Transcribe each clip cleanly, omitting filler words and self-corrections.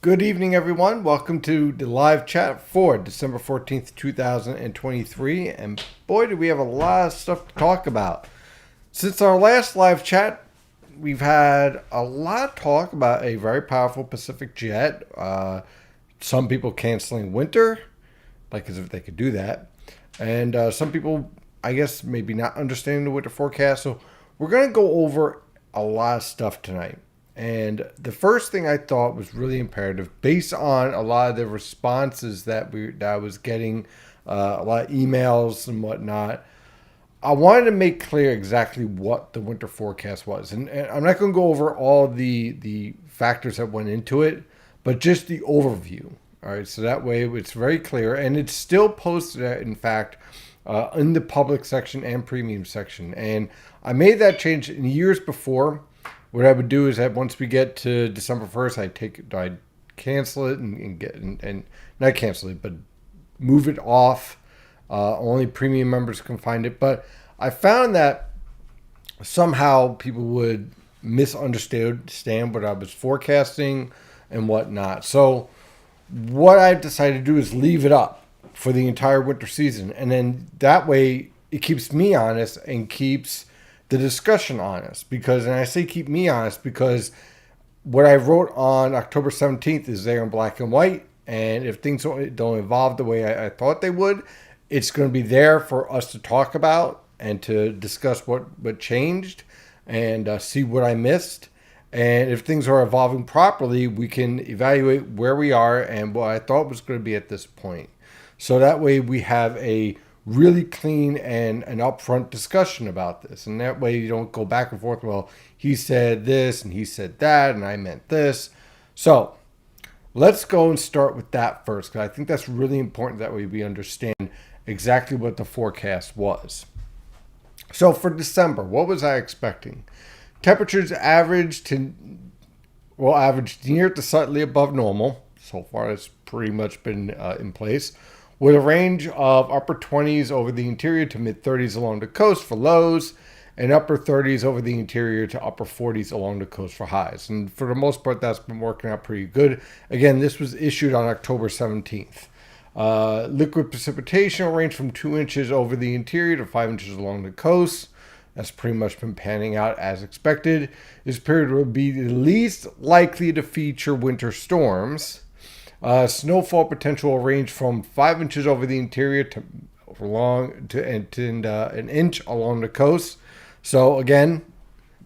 Good evening, everyone. Welcome to the live chat for December 14th, 2023. And boy, do we have a lot of stuff to talk about. Since our last live chat, we've had a lot of talk about a very powerful Pacific jet. Some people canceling winter, like as if they could do that. And some people, I guess, maybe not understanding the winter forecast. So we're going to go over a lot of stuff tonight. And the first thing I thought was really imperative, based on a lot of the responses that I was getting, a lot of emails and whatnot. I wanted to make clear exactly what the winter forecast was, and I'm not going to go over all the factors that went into it, but just the overview. All right, so that way it's very clear, and it's still posted, in fact, in the public section and premium section. And I made that change in years before. What I would do is that once we get to December 1st, I'd cancel it and not cancel it, but move it off. Only premium members can find it. But I found that somehow people would misunderstand what I was forecasting and whatnot. So what I've decided to do is leave it up for the entire winter season. And then that way it keeps me honest and keeps the discussion honest. And I say keep me honest because what I wrote on October 17th is there in black and white. And if things don't evolve the way I thought they would, it's going to be there for us to talk about and to discuss what changed and see what I missed. And if things are evolving properly, we can evaluate where we are and what I thought was going to be at this point. So that way we have a really clean and an upfront discussion about this. And that way you don't go back and forth. Well, he said this and he said that and I meant this. So let's go and start with that first, because I think that's really important. That way we understand exactly what the forecast was. So for December, what was I expecting? Temperatures averaged near to slightly above normal. So far, it's pretty much been in place, with a range of upper 20s over the interior to mid 30s along the coast for lows, and upper 30s over the interior to upper 40s along the coast for highs. And for the most part, that's been working out pretty good. Again, this was issued on October 17th. Liquid precipitation will range from 2 inches over the interior to 5 inches along the coast. That's pretty much been panning out as expected. This period will be the least likely to feature winter storms. Snowfall potential will range from 5 inches over the interior to an inch along the coast. So again,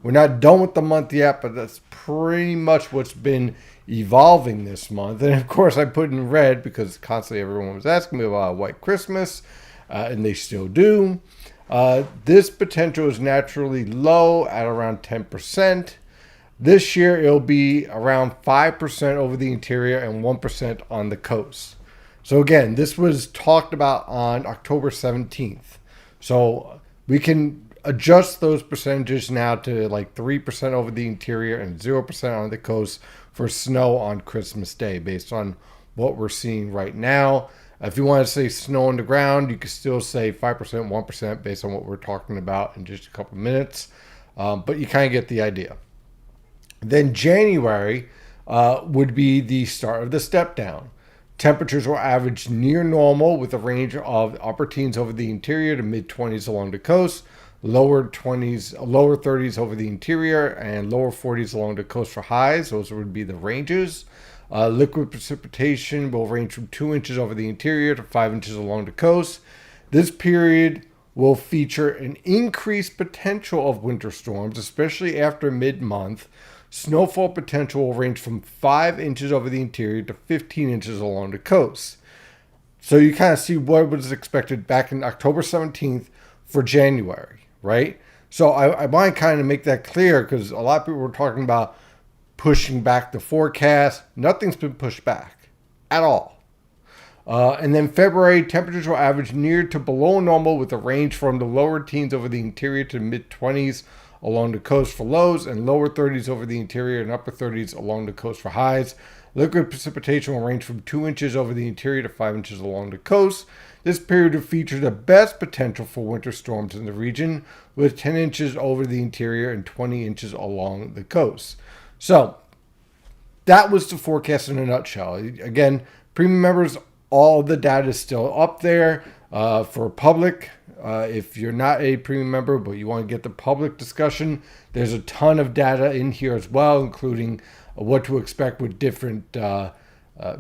we're not done with the month yet, but that's pretty much what's been evolving this month. And of course, I put in red because constantly everyone was asking me about White Christmas, and they still do. This potential is naturally low at around 10%. This year, it'll be around 5% over the interior and 1% on the coast. So again, this was talked about on October 17th. So we can adjust those percentages now to like 3% over the interior and 0% on the coast for snow on Christmas Day based on what we're seeing right now. If you want to say snow on the ground, you can still say 5%, 1% based on what we're talking about in just a couple of minutes. But you kind of get the idea. Then January would be the start of the step down. Temperatures will average near normal with a range of upper teens over the interior to mid 20s along the coast, lower 30s over the interior, and lower 40s along the coast for highs. Those would be the ranges. Liquid precipitation will range from 2 inches over the interior to 5 inches along the coast. This period will feature an increased potential of winter storms, especially after mid-month. Snowfall potential will range from 5 inches over the interior to 15 inches along the coast. So you kind of see what was expected back in October 17th for January, right? So I want to kind of make that clear because a lot of people were talking about pushing back the forecast. Nothing's been pushed back at all. And then February, temperatures will average near to below normal with a range from the lower teens over the interior to mid 20s along the coast for lows and lower 30s over the interior and upper 30s along the coast for highs. Liquid precipitation will range from 2 inches over the interior to 5 inches along the coast. This period will feature the best potential for winter storms in the region, with 10 inches over the interior and 20 inches along the coast. So, that was the forecast in a nutshell. Again, premium members, all the data is still up there for public. If you're not a premium member, but you want to get the public discussion, there's a ton of data in here as well, including what to expect with different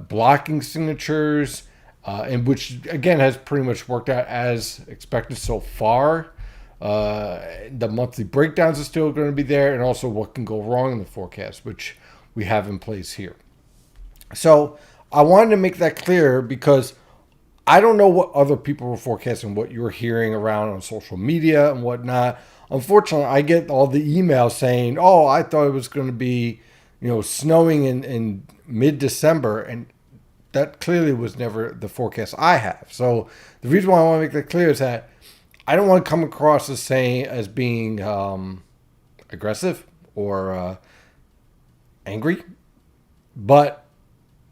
blocking signatures, and which, again, has pretty much worked out as expected so far. The monthly breakdowns are still going to be there, and also what can go wrong in the forecast, which we have in place here. So I wanted to make that clear because I don't know what other people were forecasting, what you're hearing around on social media and whatnot. Unfortunately, I get all the emails saying, oh, I thought it was going to be, snowing in mid-December, and that clearly was never the forecast I have. So the reason why I want to make that clear is that I don't want to come across as being aggressive or angry, but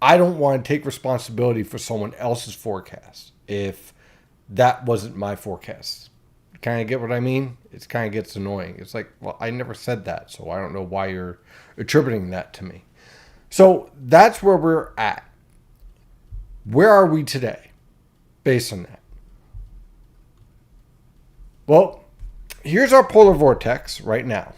I don't want to take responsibility for someone else's forecast if that wasn't my forecast. Kind of get what I mean? It kind of gets annoying. It's like, well, I never said that, so I don't know why you're attributing that to me. So that's where we're at. Where are we today based on that? Well, here's our polar vortex right now.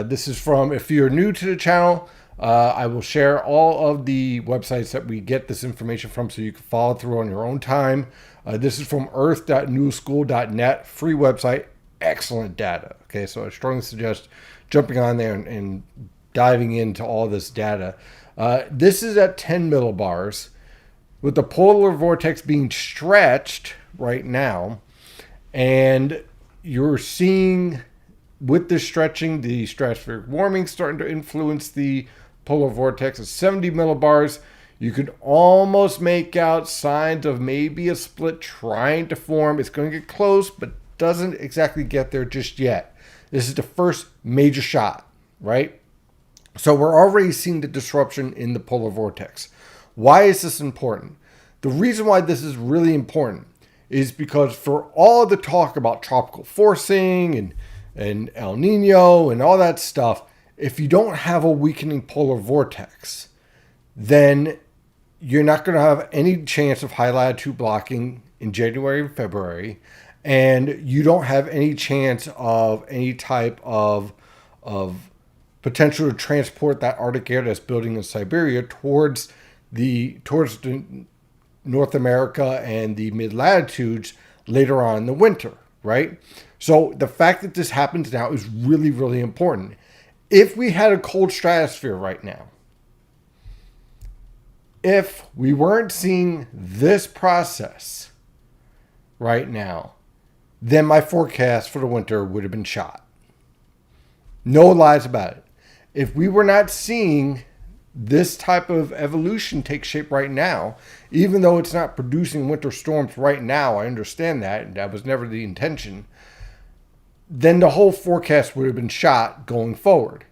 This is from, if you're new to the channel, I will share all of the websites that we get this information from so you can follow through on your own time. This is from earth.newschool.net, free website, excellent data. Okay, so I strongly suggest jumping on there and diving into all this data. This is at 10 millibars, with the polar vortex being stretched right now. And you're seeing, with this stretching, the stratospheric warming starting to influence the polar vortex at 70 millibars. You could almost make out signs of maybe a split trying to form. It's going to get close, but doesn't exactly get there just yet. This is the first major shot, right? So we're already seeing the disruption in the polar vortex. Why is this important? The reason why this is really important is because for all the talk about tropical forcing and El Nino and all that stuff, if you don't have a weakening polar vortex, then you're not going to have any chance of high latitude blocking in January and February, and you don't have any chance of any type of potential to transport that Arctic air that's building in Siberia towards the North America and the mid latitudes later on in the winter, right? So the fact that this happens now is really, really important. If we had a cold stratosphere right now, if we weren't seeing this process right now, then my forecast for the winter would have been shot. No lies about it. If we were not seeing this type of evolution take shape right now, even though it's not producing winter storms right now, I understand that, and that was never the intention, then the whole forecast would have been shot going forward.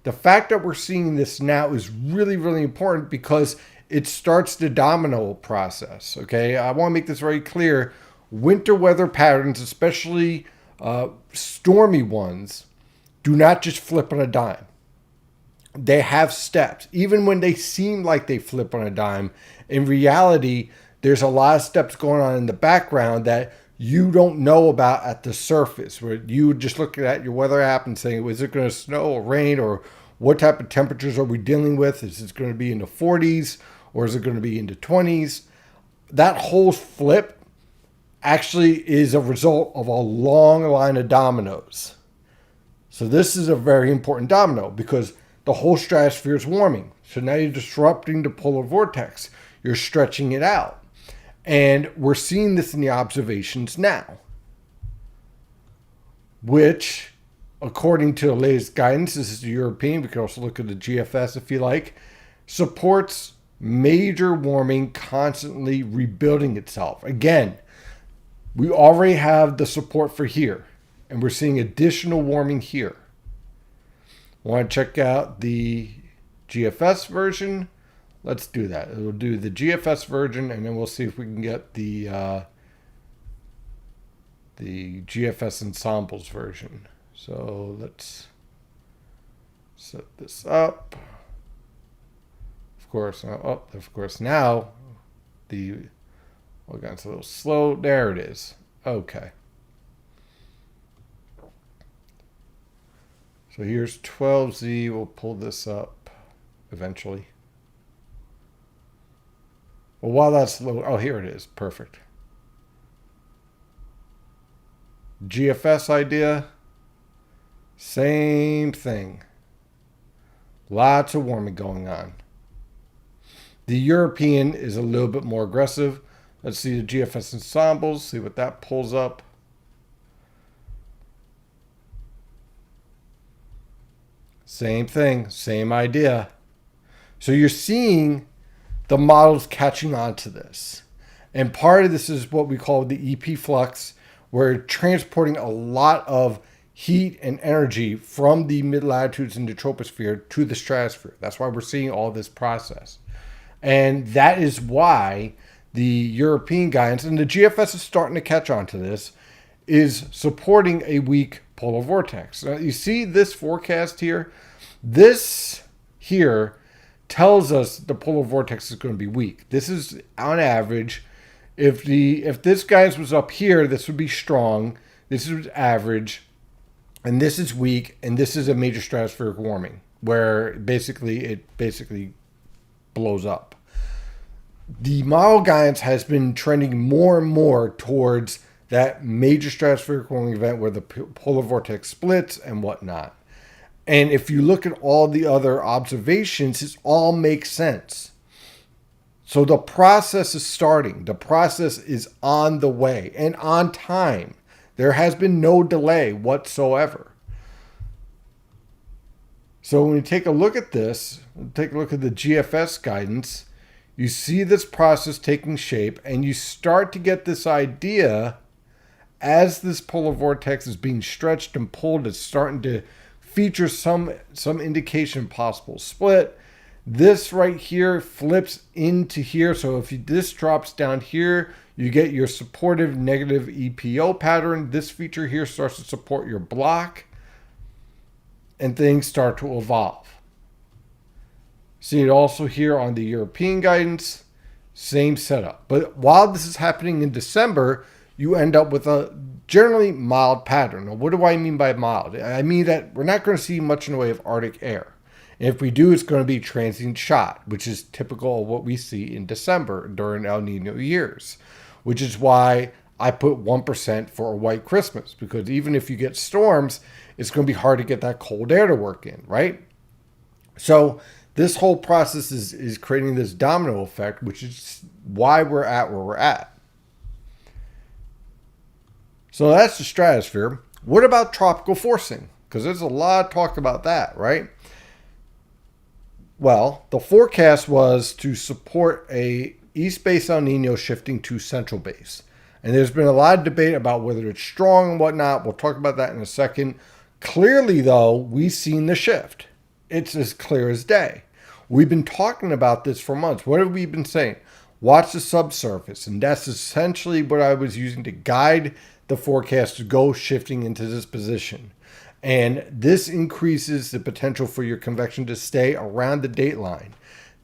The fact that we're seeing this now is really, really important because it starts the domino process, okay? I want to make this very clear. Winter weather patterns, especially stormy ones, do not just flip on a dime. They have steps. Even when they seem like they flip on a dime, in reality, there's a lot of steps going on in the background that you don't know about at the surface, where you just look at your weather app and saying, is it going to snow or rain, or what type of temperatures are we dealing with? Is it going to be in the 40s or is it going to be in the 20s? That whole flip actually is a result of a long line of dominoes. So this is a very important domino because the whole stratosphere is warming. So now you're disrupting the polar vortex. You're stretching it out. And we're seeing this in the observations now, which, according to the latest guidance, this is the European, we can also look at the GFS if you like, supports major warming constantly rebuilding itself. Again, we already have the support for here, and we're seeing additional warming here. Want to check out the GFS version? Let's do that. We'll do the GFS version, and then we'll see if we can get the GFS Ensembles version. So let's set this up. Of course, now it's a little slow. There it is. Okay. So here's 12Z. We'll pull this up eventually. Well, while that's low, oh, here it is. Perfect. GFS idea. Same thing. Lots of warming going on. The European is a little bit more aggressive. Let's see the GFS ensembles, see what that pulls up. Same thing, same idea. So you're seeing the models catching on to this. And part of this is what we call the EP flux. We're transporting a lot of heat and energy from the mid-latitudes in the troposphere to the stratosphere. That's why we're seeing all this process. And that is why the European guidance, and the GFS is starting to catch on to this, is supporting a weak polar vortex. Now, you see this forecast here? This here tells us the polar vortex is going to be weak. This is on average. If this guidance was up here, this would be strong. This is average. And this is weak, and this is a major stratospheric warming, where it basically blows up. The model guidance has been trending more and more towards that major stratospheric warming event where the polar vortex splits and whatnot. And if you look at all the other observations, it all makes sense. So the process is starting. The process is on the way and on time. There has been no delay whatsoever. So when you take a look at this, take a look at the GFS guidance, you see this process taking shape, and you start to get this idea as this polar vortex is being stretched and pulled, it's starting to feature some indication of possible split. This right here flips into here. So if this drops down here, you get your supportive negative EPO pattern. This feature here starts to support your block, and things start to evolve. See it also here on the European guidance, same setup. But while this is happening in December, you end up with a generally mild pattern. Now, what do I mean by mild? I mean that we're not going to see much in the way of Arctic air. And if we do, it's going to be transient shot, which is typical of what we see in December during El Nino years, which is why I put 1% for a white Christmas, because even if you get storms, it's going to be hard to get that cold air to work in, right? So this whole process is creating this domino effect, which is why we're at where we're at. So that's the stratosphere. What about tropical forcing? Because there's a lot of talk about that, right? Well, the forecast was to support a east base El Nino shifting to central base. And there's been a lot of debate about whether it's strong and whatnot. We'll talk about that in a second. Clearly, though, we've seen the shift. It's as clear as day. We've been talking about this for months. What have we been saying? Watch the subsurface. And that's essentially what I was using to guide the forecast to go shifting into this position. And this increases the potential for your convection to stay around the dateline.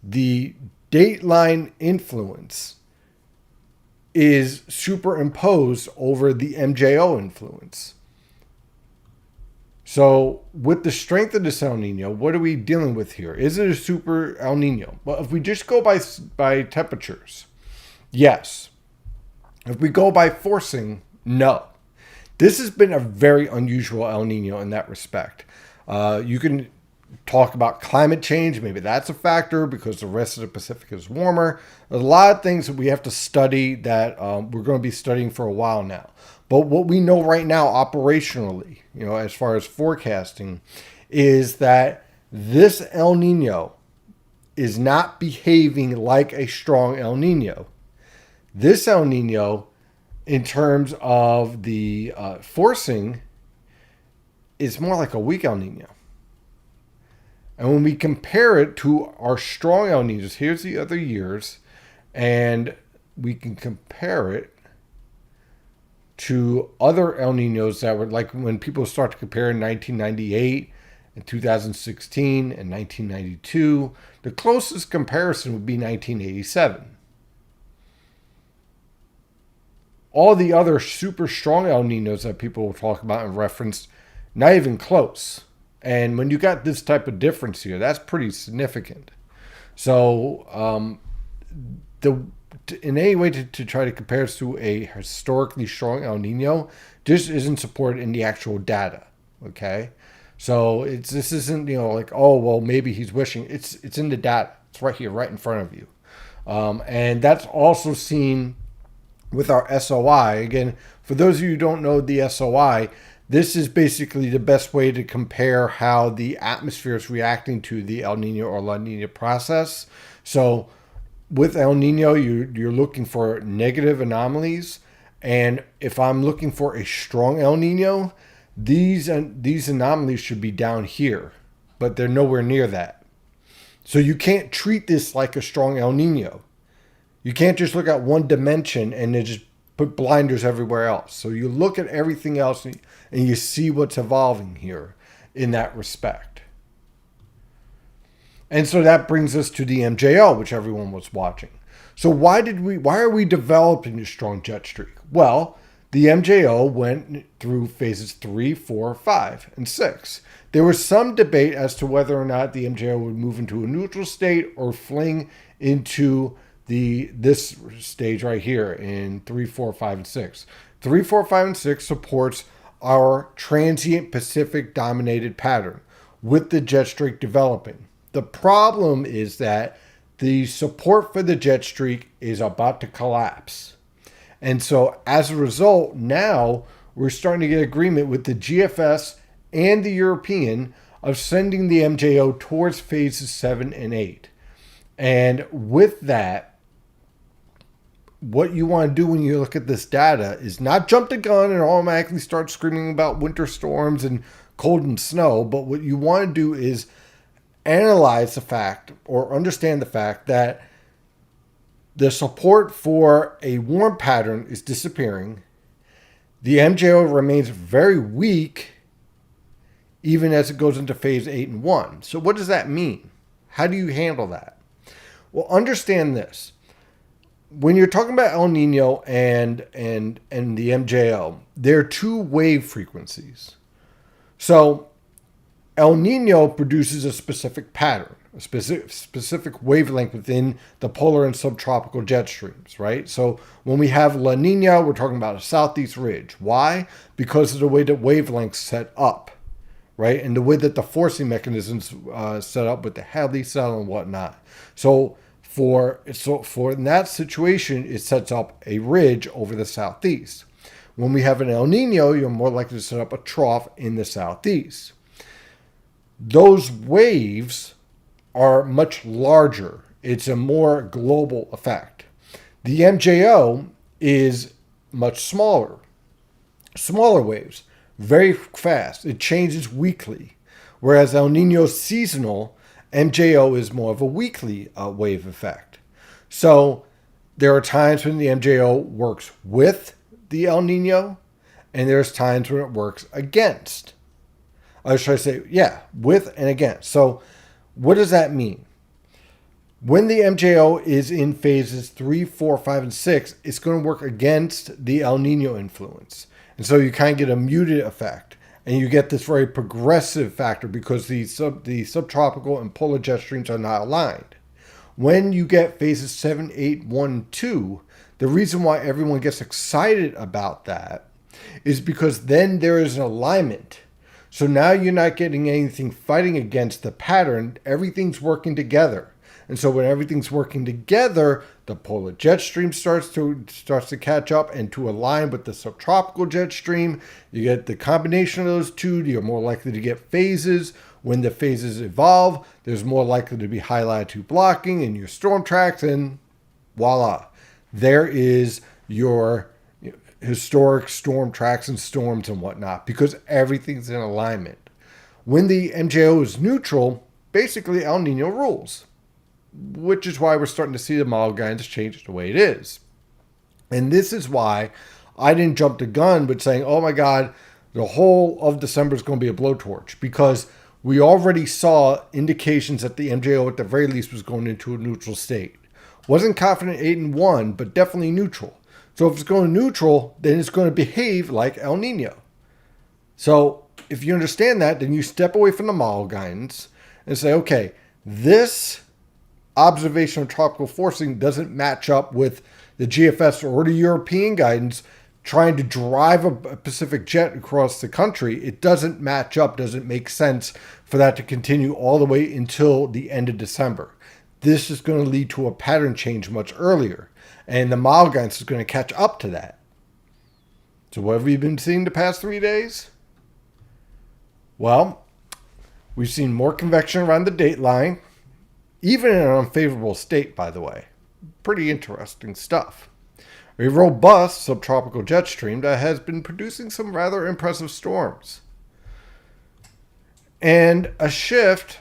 The dateline influence is superimposed over the MJO influence. So with the strength of this El Nino, what are we dealing with here? Is it a super El Nino? Well, if we just go by temperatures, yes. If we go by forcing, no. This has been a very unusual El Nino in that respect. You can talk about climate change. Maybe that's a factor because the rest of the Pacific is warmer. There's a lot of things that we have to study that we're going to be studying for a while now. But what we know right now operationally, as far as forecasting, is that this El Nino is not behaving like a strong El Nino. This El Nino, in terms of the forcing, is more like a weak El Nino. And when we compare it to our strong El Ninos, here's the other years, and we can compare it to other El Ninos that were like when people start to compare in 1998 in 2016 and 1992. The closest comparison would be 1987. All the other super strong El Ninos that people will talk about and reference, not even close. And when you got this type of difference here, that's pretty significant. So, in any way to try to compare us to a historically strong El Nino just isn't supported in the actual data. Okay, so this isn't like, oh well, maybe he's wishing. It's in the data. It's right here, right in front of you, and that's also seen with our SOI. Again, for those of you who don't know the SOI, this is basically the best way to compare how the atmosphere is reacting to the El Nino or La Nina process. So with El Nino, you're looking for negative anomalies. And if I'm looking for a strong El Nino, these anomalies should be down here, but they're nowhere near that. So you can't treat this like a strong El Nino. You can't just look at one dimension and then just put blinders everywhere else. So you look at everything else and you see what's evolving here in that respect. And so that brings us to the MJO, which everyone was watching. So why are we developing this strong jet streak? Well, the MJO went through phases 3, 4, 5, and 6. There was some debate as to whether or not the MJO would move into a neutral state or fling into this stage right here in 3, 4, 5, and 6. 3, 4, 5, and 6 supports our transient Pacific dominated pattern with the jet streak developing. The problem is that the support for the jet streak is about to collapse. And so as a result, now we're starting to get agreement with the GFS and the European of sending the MJO towards phases 7 and 8. And with that, what you want to do when you look at this data is not jump the gun and automatically start screaming about winter storms and cold and snow. But what you want to do is analyze the fact or understand the fact that the support for a warm pattern is disappearing. The MJO remains very weak even as it goes into phase 8 and 1. So what does that mean? How do you handle that? Well, understand this. When you're talking about El Nino and the MJO, there are two wave frequencies. So El Nino produces a specific pattern, a specific wavelength within the polar and subtropical jet streams, right? So when we have La Nina, we're talking about a southeast ridge. Why? Because of the way that wavelengths set up, right? And the way that the forcing mechanisms set up with the Hadley cell and whatnot. So for in that situation, it sets up a ridge over the southeast. When we have an El Nino, you're more likely to set up a trough in the southeast. Those waves are much larger. It's a more global effect. The MJO is much smaller waves, very fast. It changes weekly, whereas El Nino is seasonal. MJO is more of a weekly wave effect. So there are times when the MJO works with the El Nino, and there's times when it works against. Or should I say, with and against. So what does that mean? When the MJO is in phases 3, 4, 5, and 6, it's going to work against the El Nino influence. And so you kind of get a muted effect. And you get this very progressive factor because the subtropical and polar jet streams are not aligned. When you get phases 7, 8, 1, 2, the reason why everyone gets excited about that is because then there is an alignment. So now you're not getting anything fighting against the pattern. Everything's working together. And so when everything's working together, the polar jet stream starts to catch up and to align with the subtropical jet stream. You get the combination of those two. You're more likely to get phases. When the phases evolve, there's more likely to be high latitude blocking in your storm tracks, and voila, there is your historic storm tracks and storms and whatnot, because everything's in alignment. When the MJO is neutral, basically El Nino rules, which is why we're starting to see the model guidance change the way it is. And this is why I didn't jump the gun with saying, oh my God, the whole of December is going to be a blowtorch, because we already saw indications that the MJO at the very least was going into a neutral state. Wasn't confident 8-1, but definitely neutral. So if it's going neutral, then it's going to behave like El Nino. So if you understand that, then you step away from the model guidance and say, okay, this observation of tropical forcing doesn't match up with the GFS or the European guidance trying to drive a Pacific jet across the country. It doesn't match up, doesn't make sense for that to continue all the way until the end of December. This is going to lead to a pattern change much earlier, and the model guidance is going to catch up to that. So what have we been seeing the past 3 days? Well, we've seen more convection around the date line, even in an unfavorable state, by the way. Pretty interesting stuff. A robust subtropical jet stream that has been producing some rather impressive storms. And a shift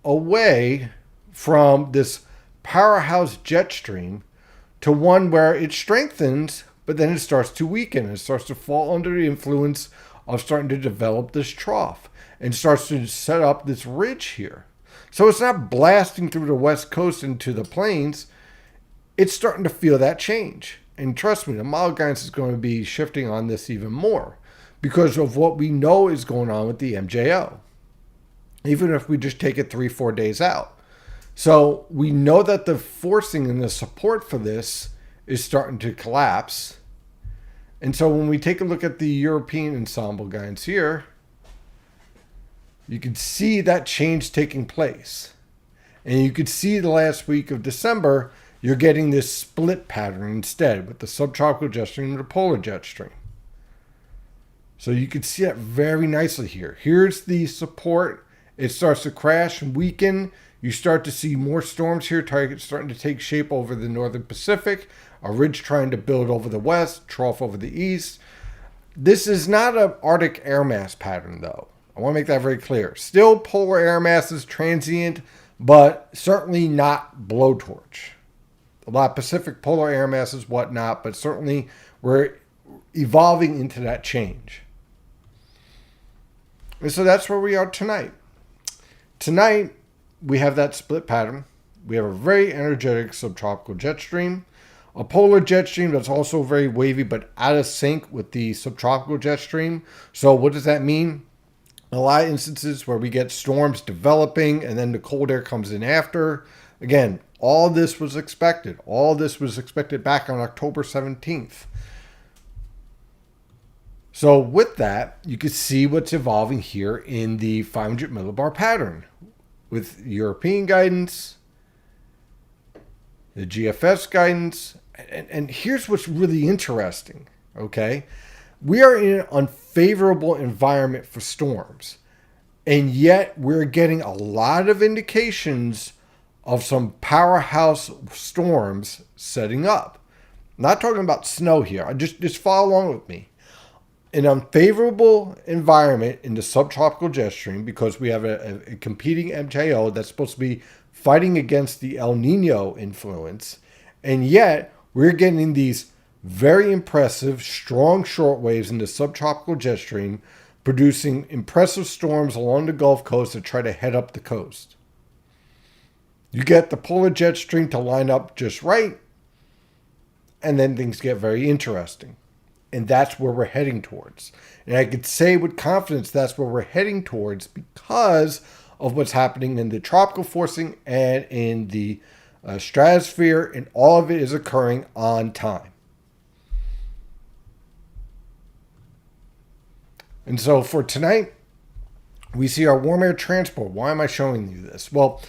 away from this powerhouse jet stream to one where it strengthens, but then it starts to weaken. It starts to fall under the influence of starting to develop this trough and starts to set up this ridge here. So it's not blasting through the west coast into the plains. It's starting to feel that change. And trust me, the model guidance is going to be shifting on this even more because of what we know is going on with the MJO. Even if we just take it 3-4 days out. So we know that the forcing and the support for this is starting to collapse. And so when we take a look at the European ensemble guidance here, you can see that change taking place. And you could see the last week of December, you're getting this split pattern instead with the subtropical jet stream and the polar jet stream. So you can see that very nicely here. Here's the support. It starts to crash and weaken. You start to see more storms here starting to take shape over the northern Pacific. A ridge trying to build over the west, trough over the east. This is not an Arctic air mass pattern, though. I want to make that very clear. Still polar air masses, transient, but certainly not blowtorch. A lot of Pacific polar air masses, whatnot, but certainly we're evolving into that change. And so that's where we are tonight. Tonight, we have that split pattern. We have a very energetic subtropical jet stream, a polar jet stream that's also very wavy but out of sync with the subtropical jet stream. So what does that mean? A lot of instances where we get storms developing and then the cold air comes in after. Again, all this was expected. All this was expected back on October 17th. So with that, you can see what's evolving here in the 500 millibar pattern with European guidance, the GFS guidance. And here's what's really interesting, okay? We are in an unfavorable environment for storms, and yet we're getting a lot of indications of some powerhouse storms setting up. I'm not talking about snow here. Just follow along with me. An unfavorable environment in the subtropical jet stream because we have a competing MJO that's supposed to be fighting against the El Nino influence, and yet we're getting these very impressive, strong short waves in the subtropical jet stream, producing impressive storms along the Gulf Coast that try to head up the coast. You get the polar jet stream to line up just right, and then things get very interesting. And that's where we're heading towards. And I could say with confidence that's where we're heading towards because of what's happening in the tropical forcing and in the stratosphere, and all of it is occurring on time. And so for tonight, we see our warm air transport. Why am I showing you this? Well,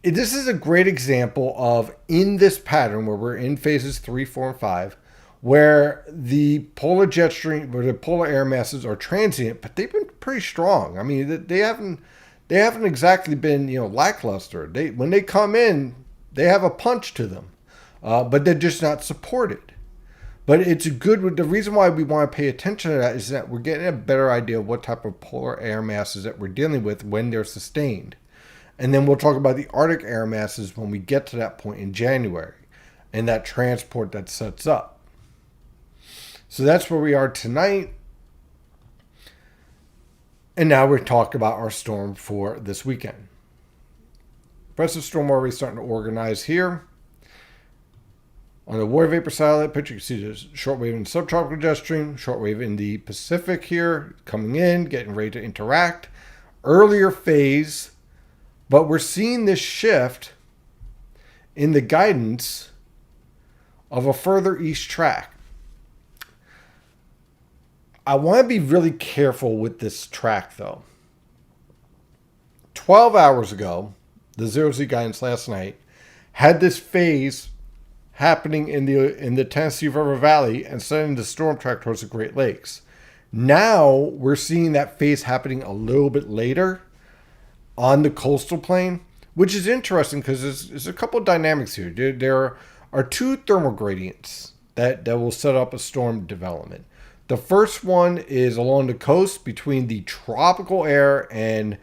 this is a great example of in this pattern where we're in phases 3, 4, and 5, where the polar jet stream, where the polar air masses are transient, but they've been pretty strong. I mean, they haven't exactly been lackluster. When they come in, they have a punch to them, but they're just not supported. But it's good. The reason why we want to pay attention to that is that we're getting a better idea of what type of polar air masses that we're dealing with when they're sustained. And then we'll talk about the Arctic air masses when we get to that point in January and that transport that sets up. So that's where we are tonight. And now we're talking about our storm for this weekend. Progressive storm already starting to organize here. On the water vapor satellite picture, you see the shortwave in subtropical jet stream, shortwave in the Pacific here, coming in, getting ready to interact. Earlier phase, but we're seeing this shift in the guidance of a further east track. I want to be really careful with this track, though. 12 hours ago, the 0Z guidance last night had this phase happening in the Tennessee River Valley and sending the storm track towards the Great Lakes. Now we're seeing that phase happening a little bit later on the coastal plain, which is interesting because there's a couple of dynamics here. There are two thermal gradients that will set up a storm development. The first one is along the coast between the tropical air and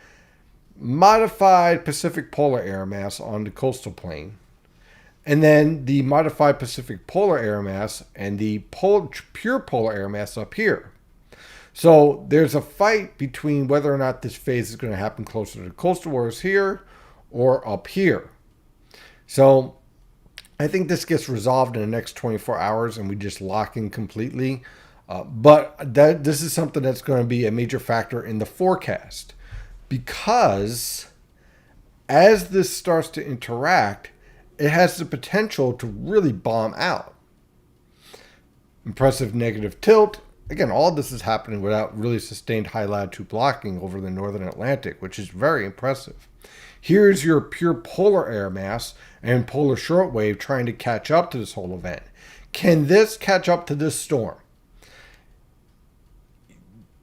modified Pacific polar air mass on the coastal plain. And then the modified Pacific polar air mass and the pure polar air mass up here. So there's a fight between whether or not this phase is going to happen closer to the coastal waters here or up here. So I think this gets resolved in the next 24 hours and we just lock in completely. But this is something that's going to be a major factor in the forecast because as this starts to interact, it has the potential to really bomb out. Impressive negative tilt. Again, all of this is happening without really sustained high latitude blocking over the northern Atlantic, which is very impressive. Here's your pure polar air mass and polar shortwave trying to catch up to this whole event. Can this catch up to this storm?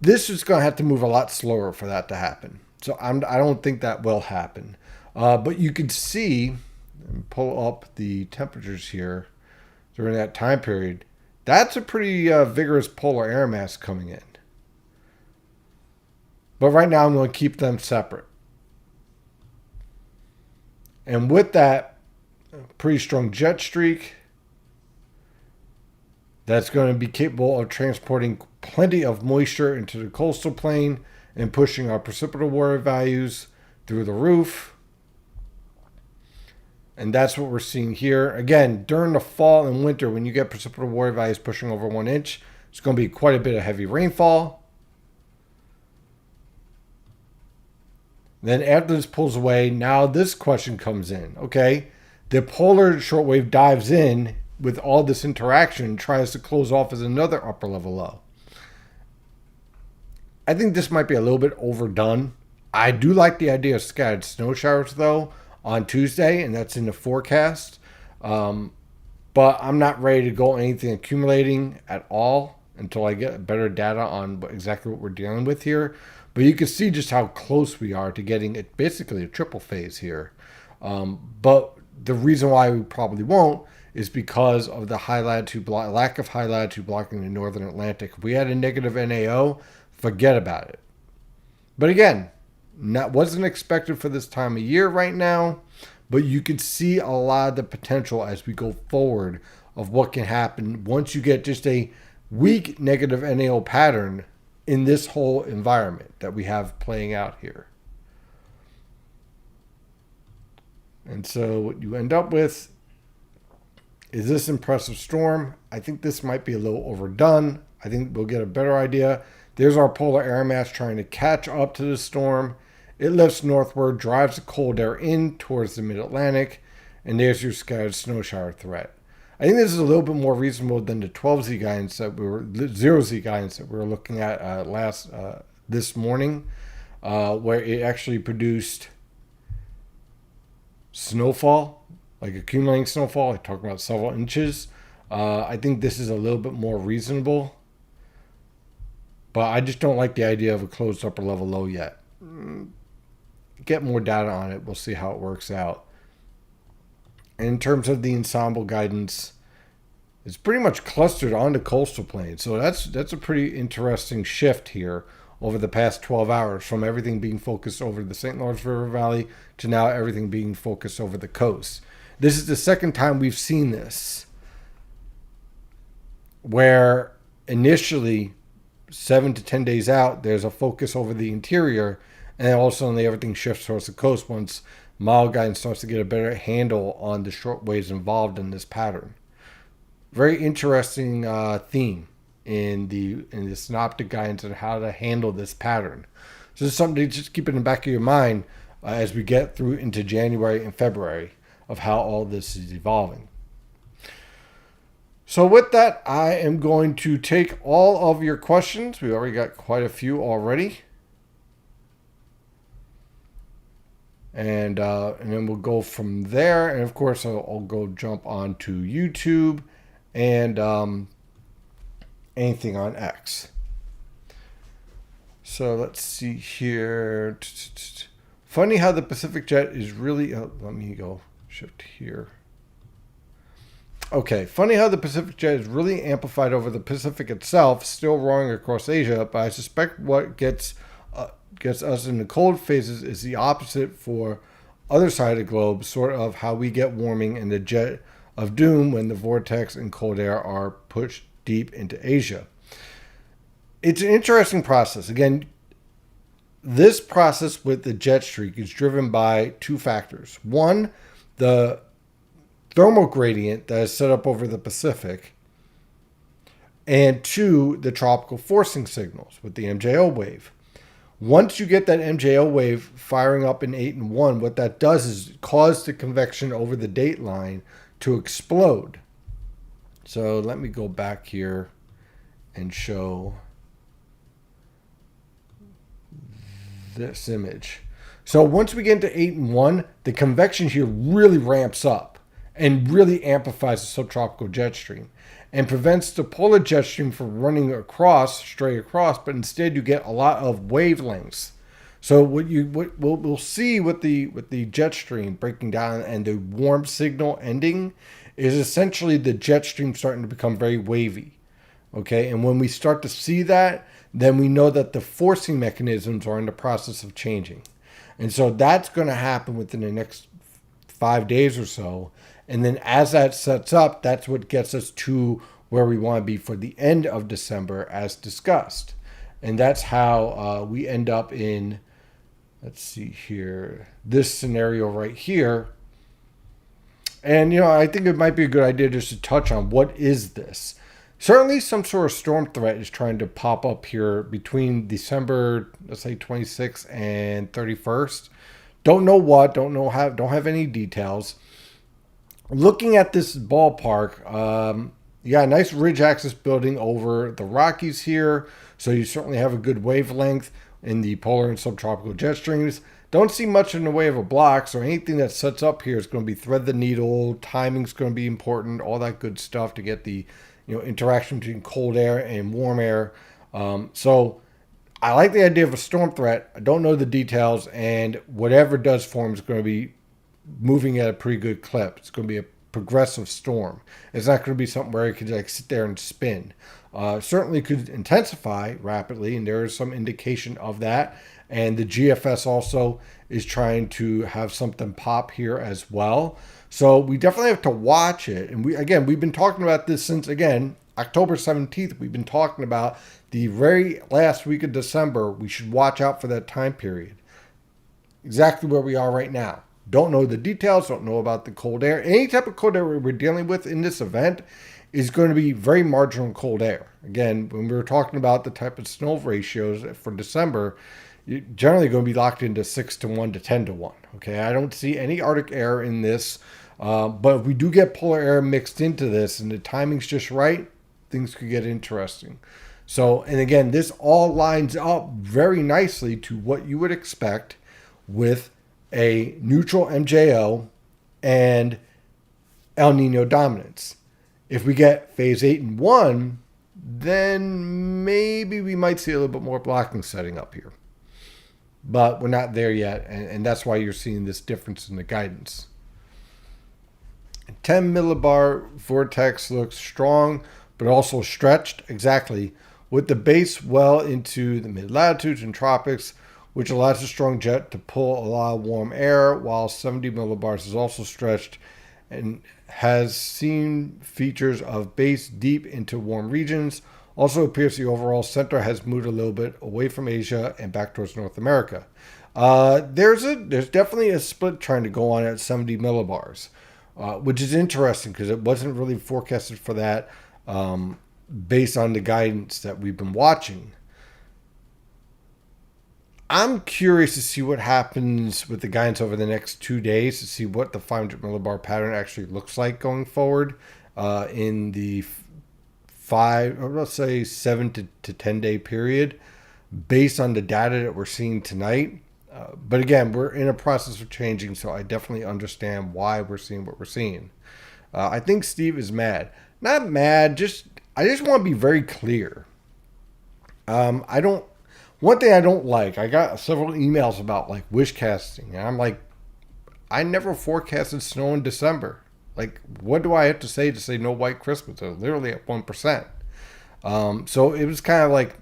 This is going to have to move a lot slower for that to happen. So I don't think that will happen. But you can see, and pull up the temperatures here during that time period. That's a pretty vigorous polar air mass coming in. But right now I'm going to keep them separate. And with that, pretty strong jet streak that's going to be capable of transporting plenty of moisture into the coastal plain and pushing our precipitable water values through the roof. And that's what we're seeing here. Again, during the fall and winter, when you get precipitable water values pushing over 1 inch, it's going to be quite a bit of heavy rainfall. Then after this pulls away, now this question comes in. Okay, the polar shortwave dives in with all this interaction and tries to close off as another upper level low. I think this might be a little bit overdone. I do like the idea of scattered snow showers, though, on Tuesday, and that's in the forecast. But I'm not ready to go anything accumulating at all until I get better data on exactly what we're dealing with here. But you can see just how close we are to getting it, basically a triple phase here. But the reason why we probably won't is because of the lack of high latitude blocking in the northern Atlantic. If we had a negative NAO, forget about it. But again, wasn't expected for this time of year right now, but you can see a lot of the potential as we go forward of what can happen once you get just a weak negative NAO pattern in this whole environment that we have playing out here. And so what you end up with is this impressive storm. I think this might be a little overdone. I think we'll get a better idea. There's our polar air mass trying to catch up to the storm. It lifts northward, drives the cold air in towards the mid-Atlantic, and there's your scattered snow shower threat. I think this is a little bit more reasonable than the 12Z guidance that we were 0Z guidance that we were looking at this morning, where it actually produced snowfall, like accumulating snowfall. I talked about several inches. I think this is a little bit more reasonable, but I just don't like the idea of a closed upper level low yet. Get more data on it. We'll see how it works out. And in terms of the ensemble guidance, it's pretty much clustered on the coastal plain. So that's a pretty interesting shift here over the past 12 hours from everything being focused over the St. Lawrence River Valley to now everything being focused over the coast. This is the second time we've seen this, where initially 7 to 10 days out, there's a focus over the interior, and then all of a sudden everything shifts towards the coast once model guidance starts to get a better handle on the short waves involved in this pattern. Very interesting theme in the synoptic guidance on how to handle this pattern. So this is something to just keep in the back of your mind as we get through into January and February of how all this is evolving. So with that, I am going to take all of your questions. We already got quite a few already. And then we'll go from there. And of course, I'll go jump on to YouTube and anything on X. So let's see here. Funny how the Pacific Jet is really... let me go shift here. Okay, funny how the Pacific Jet is really amplified over the Pacific itself, still roaring across Asia, but I suspect what gets us in the cold phases is the opposite for other side of the globe, sort of how we get warming in the jet of doom when the vortex and cold air are pushed deep into Asia. It's an interesting process. Again, this process with the jet streak is driven by two factors. One, the thermal gradient that is set up over the Pacific, and two, the tropical forcing signals with the MJO wave. Once you get that MJO wave firing up in 8 and 1, what that does is cause the convection over the date line to explode. So let me go back here and show this image. So once we get into 8 and 1, the convection here really ramps up and really amplifies the subtropical jet stream and prevents the polar jet stream from running straight across, but instead you get a lot of wavelengths. So what we'll see with the jet stream breaking down and the warm signal ending is essentially the jet stream starting to become very wavy. Okay, and when we start to see that, then we know that the forcing mechanisms are in the process of changing. And so that's going to happen within the next 5 days or so. And then as that sets up, that's what gets us to where we want to be for the end of December as discussed. And that's how we end up in, let's see here, this scenario right here. And, I think it might be a good idea just to touch on what is this. Certainly some sort of storm threat is trying to pop up here between December, let's say 26th and 31st. Don't know what, don't have any details. Looking at this ballpark, nice ridge axis building over the Rockies here. So you certainly have a good wavelength in the polar and subtropical jet streams. Don't see much in the way of a block, so anything that sets up here is going to be thread the needle. Timing's going to be important, all that good stuff to get the interaction between cold air and warm air. So I like the idea of a storm threat. I don't know the details, and whatever does form is going to be moving at a pretty good clip. It's going to be a progressive storm. It's not going to be something where it could sit there and spin. Certainly could intensify rapidly, and there is some indication of that. And the GFS also is trying to have something pop here as well. So we definitely have to watch it. And we've been talking about this since, October 17th. We've been talking about the very last week of December. We should watch out for that time period. Exactly where we are right now. Don't know the details, don't know about the cold air. Any type of cold air we're dealing with in this event is going to be very marginal cold air. Again, when we were talking about the type of snow ratios for December, you're generally going to be locked into 6 to 1 to 10 to 1. Okay, I don't see any Arctic air in this, but if we do get polar air mixed into this and the timing's just right, things could get interesting. So, and again, this all lines up very nicely to what you would expect with a neutral MJO and El Nino dominance. If we get phase 8 and 1, then maybe we might see a little bit more blocking setting up here. But we're not there yet, and that's why you're seeing this difference in the guidance. 10 millibar vortex looks strong, but also stretched, exactly, with the base well into the mid-latitudes and tropics, which allows a strong jet to pull a lot of warm air, while 70 millibars is also stretched and has seen features of base deep into warm regions, Also appears the overall center has moved a little bit away from Asia and back towards North America. There's definitely a split trying to go on at 70 millibars, which is interesting because it wasn't really forecasted for that based on the guidance that we've been watching. I'm curious to see what happens with the guidance over the next 2 days to see what the 500 millibar pattern actually looks like going forward in the 7 to 10 day period based on the data that we're seeing tonight. But again, we're in a process of changing, so I definitely understand why we're seeing what we're seeing. I think Steve is mad. Not mad, I just want to be very clear. One thing I don't like, I got several emails about like wish casting, and I'm like, I never forecasted snow in December. Like, what do I have to say no white Christmas? They're literally at 1%. So it was kind of like,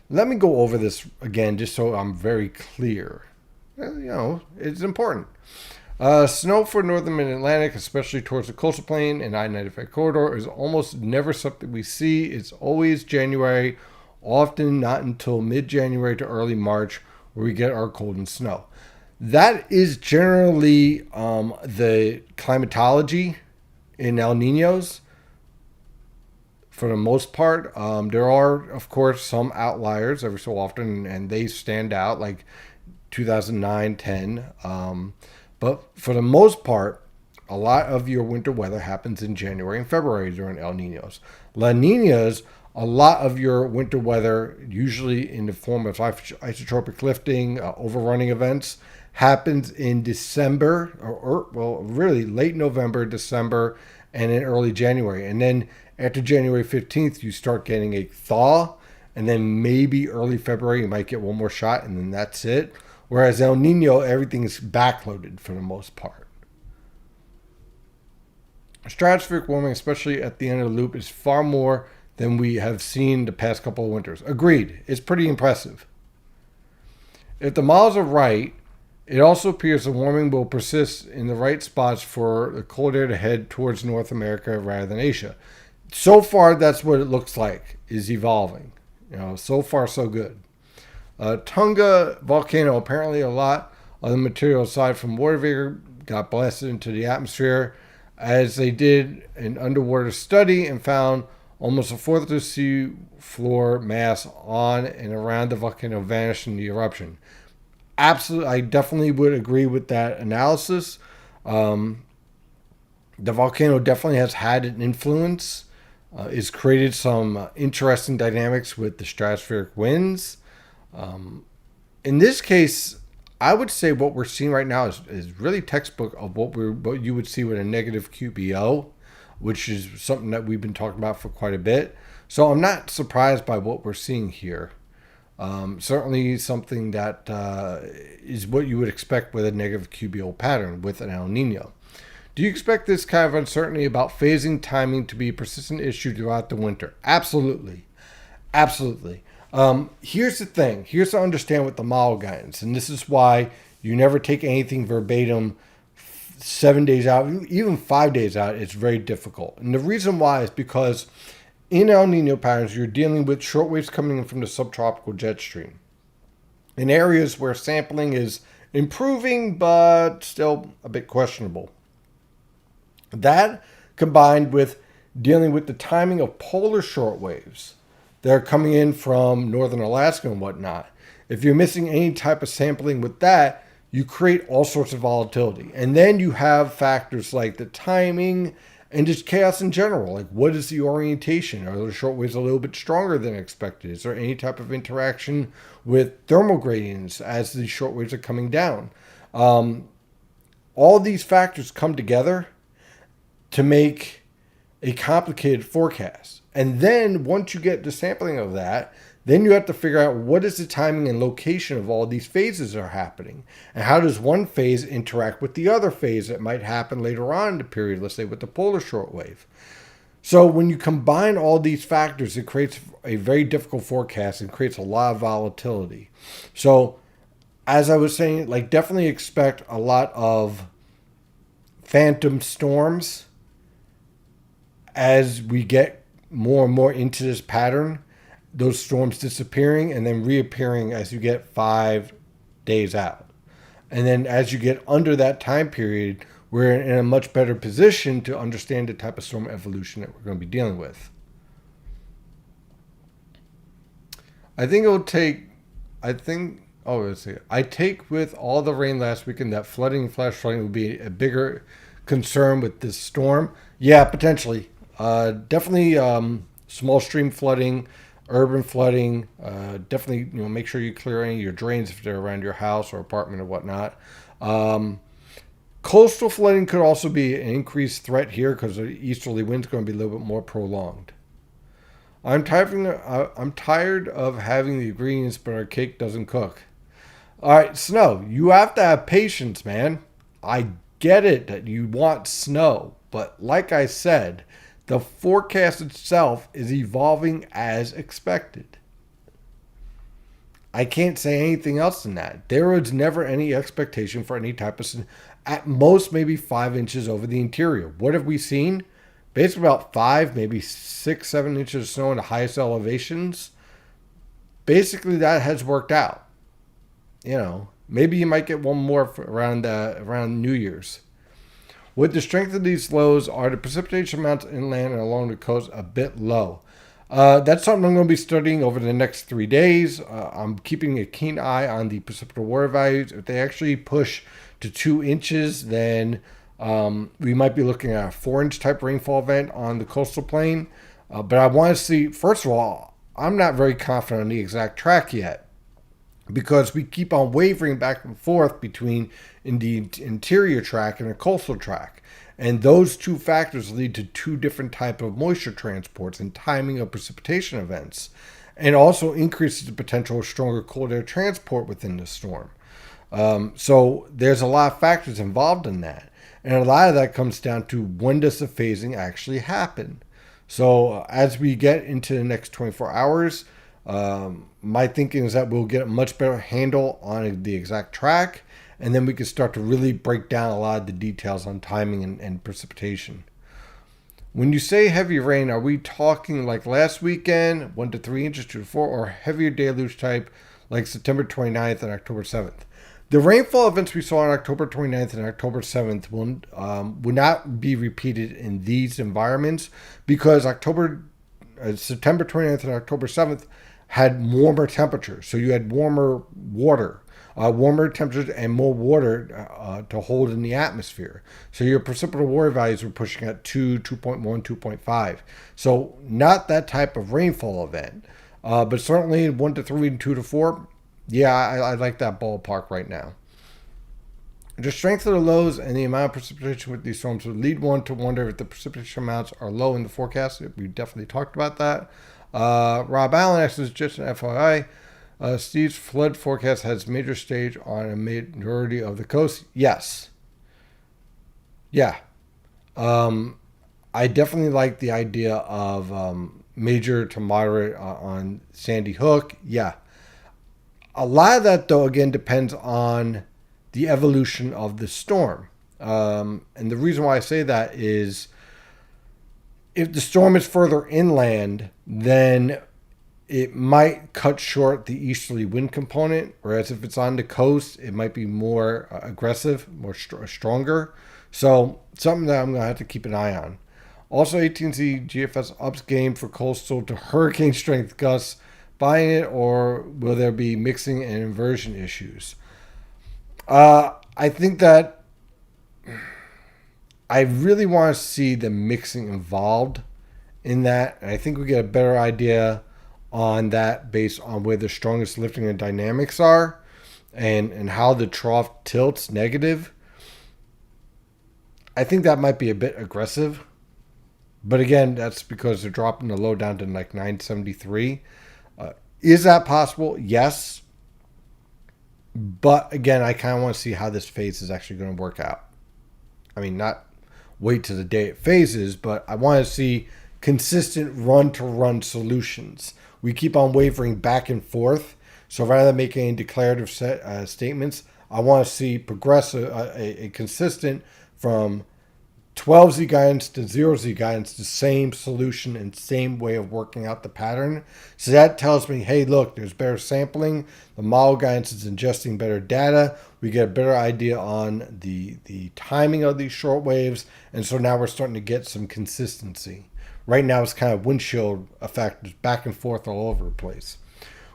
let me go over this again just so I'm very clear. It's important. Snow for northern mid-Atlantic, especially towards the coastal plain and I-95 corridor, is almost never something we see. It's always January, often not until mid-January to early March where we get our cold and snow. That is generally the climatology in El Niños for the most part. There are, of course, some outliers every so often, and they stand out, like 2009, 10. But for the most part, a lot of your winter weather happens in January and February during El Niños. La Niñas, a lot of your winter weather, usually in the form of isotropic lifting, overrunning events, happens in December, or really late November, December, and in early January. And then after January 15th, you start getting a thaw, and then maybe early February, you might get one more shot, and then that's it. Whereas El Nino, everything's backloaded for the most part. Stratospheric warming, especially at the end of the loop, is far more than we have seen the past couple of winters. Agreed. It's pretty impressive. If the models are right, it also appears the warming will persist in the right spots for the cold air to head towards North America rather than Asia. So far, that's what it looks like is evolving. So far, so good. Tunga volcano, apparently a lot of the material aside from water vapor got blasted into the atmosphere as they did an underwater study and found almost a fourth of the sea floor mass on and around the volcano vanished in the eruption. Absolutely, I definitely would agree with that analysis. The volcano definitely has had an influence. It's created some interesting dynamics with the stratospheric winds. In this case, I would say what we're seeing right now is really textbook of what you would see with a negative QBO, which is something that we've been talking about for quite a bit. So I'm not surprised by what we're seeing here. Certainly something that is what you would expect with a negative QBO pattern with an El Nino. Do you expect this kind of uncertainty about phasing timing to be a persistent issue throughout the winter? Absolutely. Absolutely. Here's the thing. Here's to understand with the model guidance. And this is why you never take anything verbatim 7 days out, even 5 days out. It's very difficult. And the reason why is because in El Nino patterns, you're dealing with short waves coming in from the subtropical jet stream. In areas where sampling is improving, but still a bit questionable. That combined with dealing with the timing of polar short waves that are coming in from northern Alaska and whatnot. If you're missing any type of sampling with that, you create all sorts of volatility. And then you have factors like the timing and just chaos in general. Like, what is the orientation? Are the short waves a little bit stronger than expected? Is there any type of interaction with thermal gradients as the short waves are coming down? All these factors come together to make a complicated forecast. And then once you get the sampling of that, then you have to figure out what is the timing and location of all these phases that are happening. And how does one phase interact with the other phase that might happen later on in the period, let's say with the polar shortwave. So when you combine all these factors, it creates a very difficult forecast and creates a lot of volatility. So as I was saying, like, definitely expect a lot of phantom storms as we get more and more into this pattern, those storms disappearing and then reappearing as you get 5 days out. And then as you get under that time period, we're in a much better position to understand the type of storm evolution that we're going to be dealing with. I think it will take, let's see. I take with all the rain last weekend that flooding, flash flooding will be a bigger concern with this storm. Yeah, potentially. Definitely small stream flooding, urban flooding. Definitely, make sure you clear any of your drains if they're around your house or apartment or whatnot. Coastal flooding could also be an increased threat here because the easterly wind's going to be a little bit more prolonged. I'm tired of having the ingredients, but our cake doesn't cook. All right, snow. You have to have patience, man. I get it that you want snow, but like I said, the forecast itself is evolving as expected. I can't say anything else than that. There was never any expectation for any type of snow. At most, maybe 5 inches over the interior. What have we seen? Basically about 5, maybe 6, 7 inches of snow in the highest elevations. Basically, that has worked out. Maybe you might get one more around New Year's. With the strength of these lows, are the precipitation amounts inland and along the coast a bit low? That's something I'm going to be studying over the next 3 days. I'm keeping a keen eye on the precipitable water values. If they actually push to 2 inches, then we might be looking at a 4-inch type rainfall event on the coastal plain. But I want to see, first of all, I'm not very confident on the exact track yet, because we keep on wavering back and forth between the interior track and the coastal track. And those two factors lead to 2 different types of moisture transports and timing of precipitation events, and also increases the potential of stronger cold air transport within the storm. So there's a lot of factors involved in that. And a lot of that comes down to when does the phasing actually happen. So as we get into the next 24 hours, my thinking is that we'll get a much better handle on the exact track, and then we can start to really break down a lot of the details on timing and precipitation. When you say heavy rain, are we talking like last weekend, 1 to 3 inches, 2 to 4, or heavier deluge type like September 29th and October 7th? The rainfall events we saw on October 29th and October 7th will not be repeated in these environments, because September 29th and October 7th had warmer temperatures. So you had warmer temperatures and more water to hold in the atmosphere. So your precipitable water values were pushing at 2.1, 2.5. So not that type of rainfall event. But certainly 1 to 3 and 2 to 4, yeah, I like that ballpark right now. The strength of the lows and the amount of precipitation with these storms would lead one to wonder if the precipitation amounts are low in the forecast. We definitely talked about that. Rob Allen asks, just an FYI, Steve's flood forecast has major stage on a majority of the coast. Yes. Yeah. I definitely like the idea of major to moderate on Sandy Hook. Yeah. A lot of that, though, again, depends on the evolution of the storm. And the reason why I say that is if the storm is further inland, then it might cut short the easterly wind component, whereas if it's on the coast, it might be more aggressive, more stronger. So something that I'm going to have to keep an eye on. Also, AT&T GFS ups game for coastal to hurricane strength gusts. Buying it, or will there be mixing and inversion issues? I think that I really want to see the mixing involved in that. And I think we get a better idea on that based on where the strongest lifting and dynamics are and how the trough tilts negative. I think that might be a bit aggressive. But again, that's because they're dropping the low down to like 973. Is that possible? Yes. But again, I kind of want to see how this phase is actually going to work out. I mean, not wait to the day it phases, but I want to see consistent run-to-run solutions. We keep on wavering back and forth. So rather than making any declarative statements, I want to see a consistent from 12Z guidance to 0Z guidance, the same solution and same way of working out the pattern. So that tells me, hey, look, there's better sampling. The model guidance is ingesting better data. We get a better idea on the timing of these short waves. And so now we're starting to get some consistency. Right now it's kind of windshield effect, just back and forth all over the place.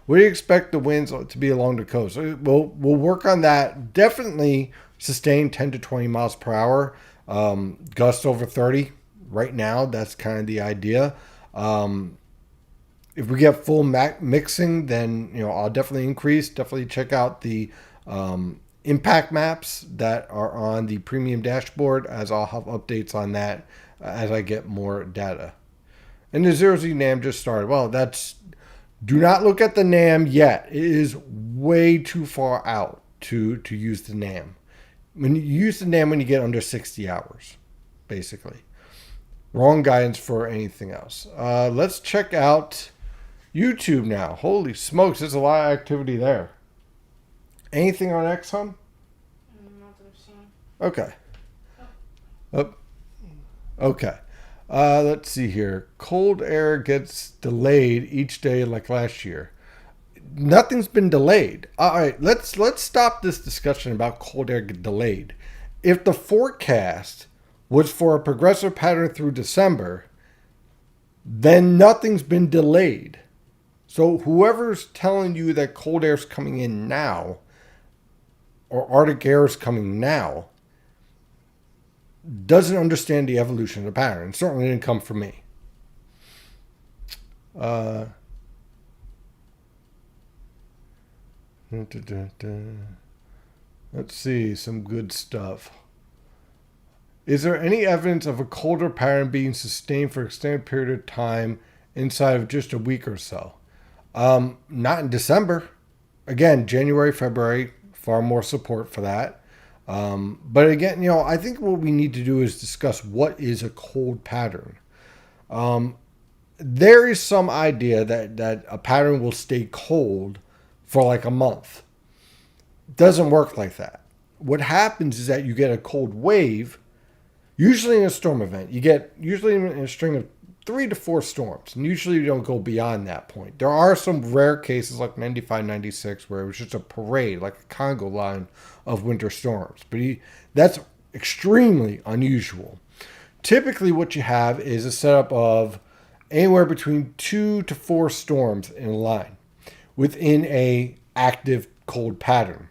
What do you expect the winds to be along the coast? We'll work on that. Definitely sustain 10 to 20 miles per hour. Gusts over 30 right now. That's kind of the idea. If we get full mixing, then I'll definitely increase. Definitely check out the impact maps that are on the premium dashboard, as I'll have updates on that as I get more data. And the 0Z NAM just started. Well, do not look at the NAM yet. It is way too far out to use the NAM. When you use the NAM when you get under 60 hours, basically. Wrong guidance for anything else. Let's check out YouTube now. Holy smokes, there's a lot of activity there. Anything on XHUM? Not that I've seen. Okay. Oh. Okay. Let's see here. Cold air gets delayed each day like last year. Nothing's been delayed. All right, let's stop this discussion about cold air get delayed. If the forecast was for a progressive pattern through December, then nothing's been delayed. So whoever's telling you that cold air is coming in now, or Arctic air is coming now, doesn't understand the evolution of the pattern. It certainly didn't come from me. Let's see, some good stuff. Is there any evidence of a colder pattern being sustained for an extended period of time inside of just a week or so? Not in December. Again, January, February, far more support for that. But again, I think what we need to do is discuss what is a cold pattern. There is some idea that a pattern will stay cold for like a month. It doesn't work like that. What happens is that you get a cold wave, usually in a storm event. You get usually in a string of 3 to 4 storms, and usually you don't go beyond that point. There are some rare cases like 95, 96 where it was just a parade, like a Congo line of winter storms. But that's extremely unusual. Typically what you have is a setup of anywhere between 2 to 4 storms in a line within a active cold pattern,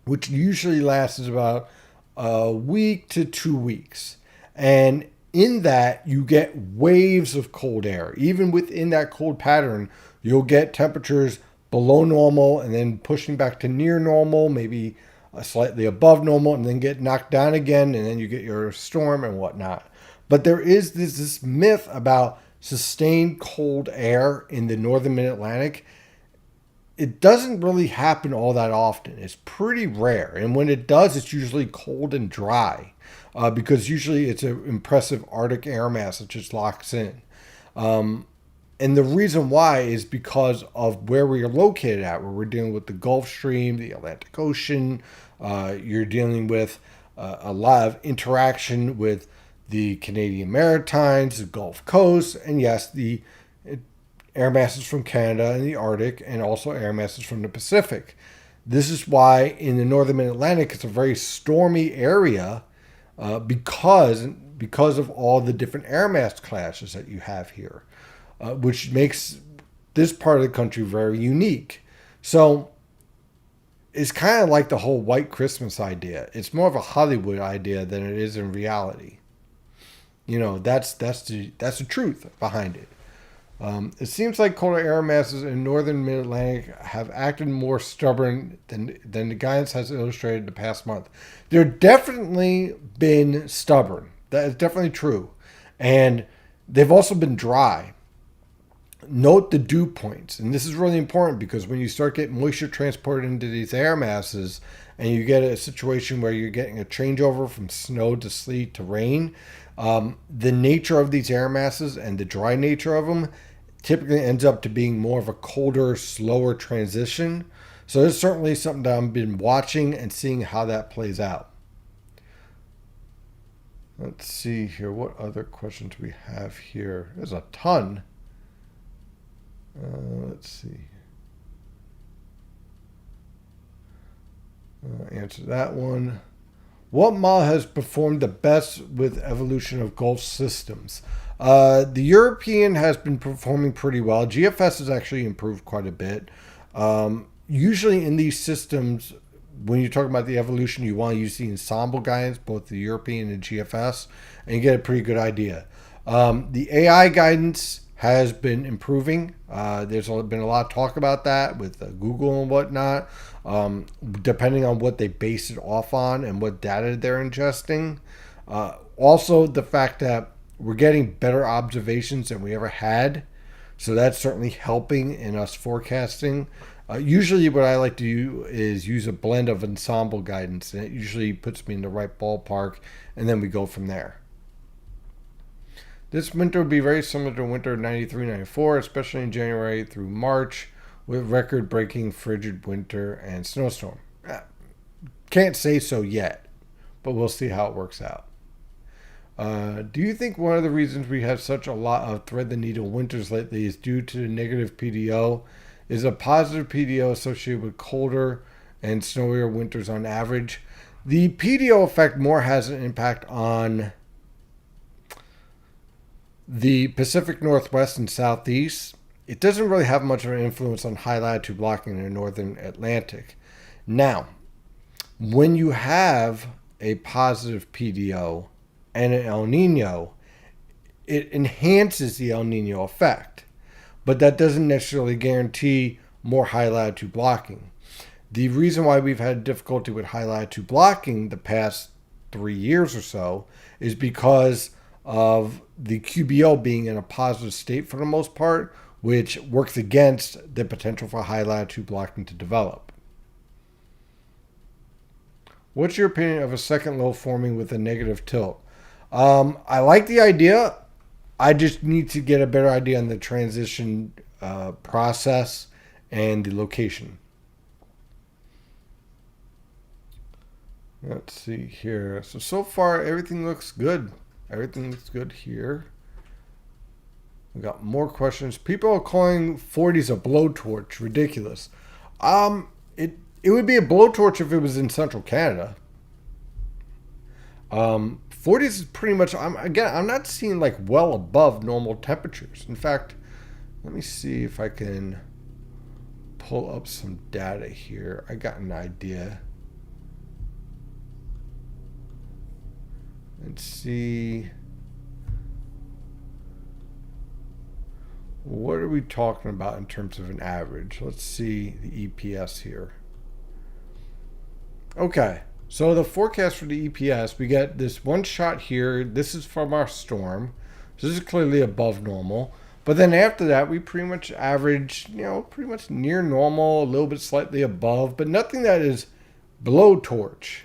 which usually lasts about a week to 2 weeks. And in that, you get waves of cold air. Even within that cold pattern, you'll get temperatures below normal and then pushing back to near normal, maybe slightly above normal, and then get knocked down again, and then you get your storm and whatnot. But there is this myth about sustained cold air in the northern mid-Atlantic. It doesn't really happen all that often. It's pretty rare. And when it does, it's usually cold and dry because usually it's an impressive Arctic air mass that just locks in. And the reason why is because of where we are located at, where we're dealing with the Gulf Stream, the Atlantic Ocean. You're dealing with a lot of interaction with the Canadian Maritimes, the Gulf Coast, and yes, the air masses from Canada and the Arctic, and also air masses from the Pacific. This is why in the northern mid-Atlantic it's a very stormy area because of all the different air mass clashes that you have here, which makes this part of the country very unique. So it's kind of like the whole white Christmas idea. It's more of a Hollywood idea than it is in reality. That's the truth behind it. It seems like colder air masses in northern mid-Atlantic have acted more stubborn than the guidance has illustrated the past month. They're definitely been stubborn. That is definitely true. And they've also been dry. Note the dew points. And this is really important because when you start getting moisture transported into these air masses and you get a situation where you're getting a changeover from snow to sleet to rain, the nature of these air masses and the dry nature of them typically ends up to being more of a colder, slower transition. So it's certainly something that I've been watching and seeing how that plays out. Let's see here. What other questions we have here? There's a ton. Let's see. Answer that one. What model has performed the best with evolution of Gulf systems? The European has been performing pretty well. GFS has actually improved quite a bit. Usually in these systems, when you're talking about the evolution, you want to use the ensemble guidance, both the European and GFS, and you get a pretty good idea. The AI guidance has been improving. There's been a lot of talk about that with Google and whatnot, depending on what they base it off on and what data they're ingesting. Also, the fact that we're getting better observations than we ever had. So that's certainly helping in us forecasting. Usually what I like to do is use a blend of ensemble guidance, and it usually puts me in the right ballpark, and then we go from there. This winter will be very similar to winter 93-94, especially in January through March, with record-breaking frigid winter and snowstorm. Can't say so yet, but we'll see how it works out. Do you think one of the reasons we have such a lot of thread the needle winters lately is due to the negative PDO? Is a positive PDO associated with colder and snowier winters on average? The PDO effect more has an impact on the Pacific Northwest and Southeast. It doesn't really have much of an influence on high latitude blocking in the Northern Atlantic. Now, when you have a positive PDO and an El Nino, it enhances the El Nino effect, but that doesn't necessarily guarantee more high latitude blocking. The reason why we've had difficulty with high latitude blocking the past 3 years or so is because of the QBO being in a positive state for the most part, which works against the potential for high latitude blocking to develop. What's your opinion of a second low forming with a negative tilt? I like the idea. I just need to get a better idea on the transition process and the location. Let's see here. So far, everything looks good. Everything looks good here. We got more questions. People are calling 40s a blowtorch. Ridiculous. It would be a blowtorch if it was in central Canada. 40s is pretty much, I'm not seeing like well above normal temperatures. In fact, let me see if I can pull up some data here. I got an idea. Let's see. What are we talking about in terms of an average? Let's see the EPS here. Okay. So the forecast for the EPS, we get this one shot here. This is from our storm. So this is clearly above normal. But then after that, we pretty much average, pretty much near normal, a little bit slightly above, but nothing that is blowtorch.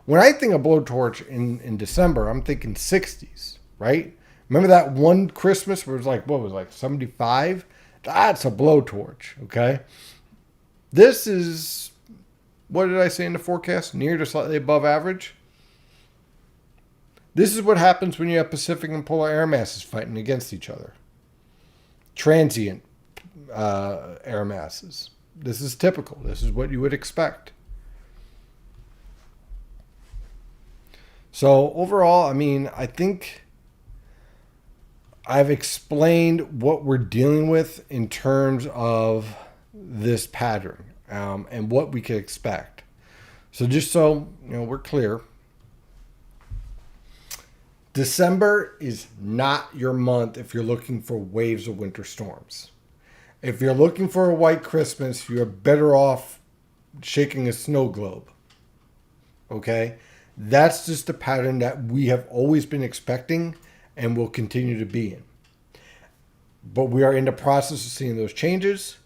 When I think of blowtorch in December, I'm thinking 60s, right? Remember that one Christmas where it was like 75? That's a blowtorch, okay? This is, what did I say in the forecast? Near to slightly above average. This is what happens when you have Pacific and polar air masses fighting against each other. Transient air masses. This is typical. This is what you would expect. So overall, I think I've explained what we're dealing with in terms of this pattern and what we could expect. So just so we're clear, December is not your month if you're looking for waves of winter storms. If you're looking for a white Christmas, you're better off shaking a snow globe. Okay? That's just a pattern that we have always been expecting and will continue to be in. But we are in the process of seeing those changes.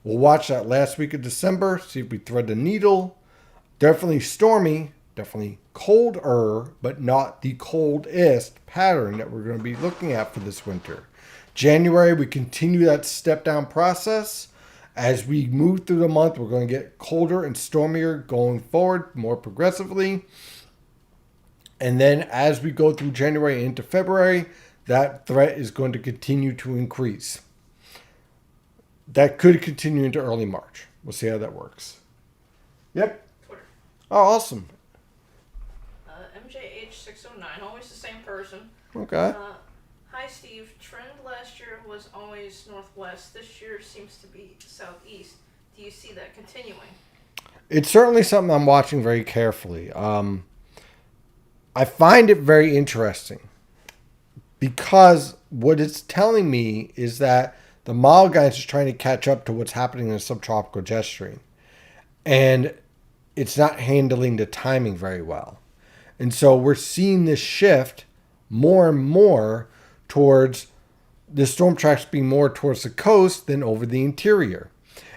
We'll watch that last week of December, see if we thread the needle. Definitely stormy, definitely colder, but not the coldest pattern that we're going to be looking at for this winter. January, we continue that step down process. As we move through the month, we're going to get colder and stormier going forward more progressively. And then as we go through January into February, that threat is going to continue to increase. That could continue into early March. We'll see how that works. Yep. Twitter. Oh, awesome. MJH609, always the same person. Okay. Hi, Steve. Trend last year was always northwest. This year seems to be southeast. Do you see that continuing? It's certainly something I'm watching very carefully. I find it very interesting because what it's telling me is that the mild guidance is trying to catch up to what's happening in the subtropical jet stream. And it's not handling the timing very well. And so we're seeing this shift more and more towards the storm tracks being more towards the coast than over the interior.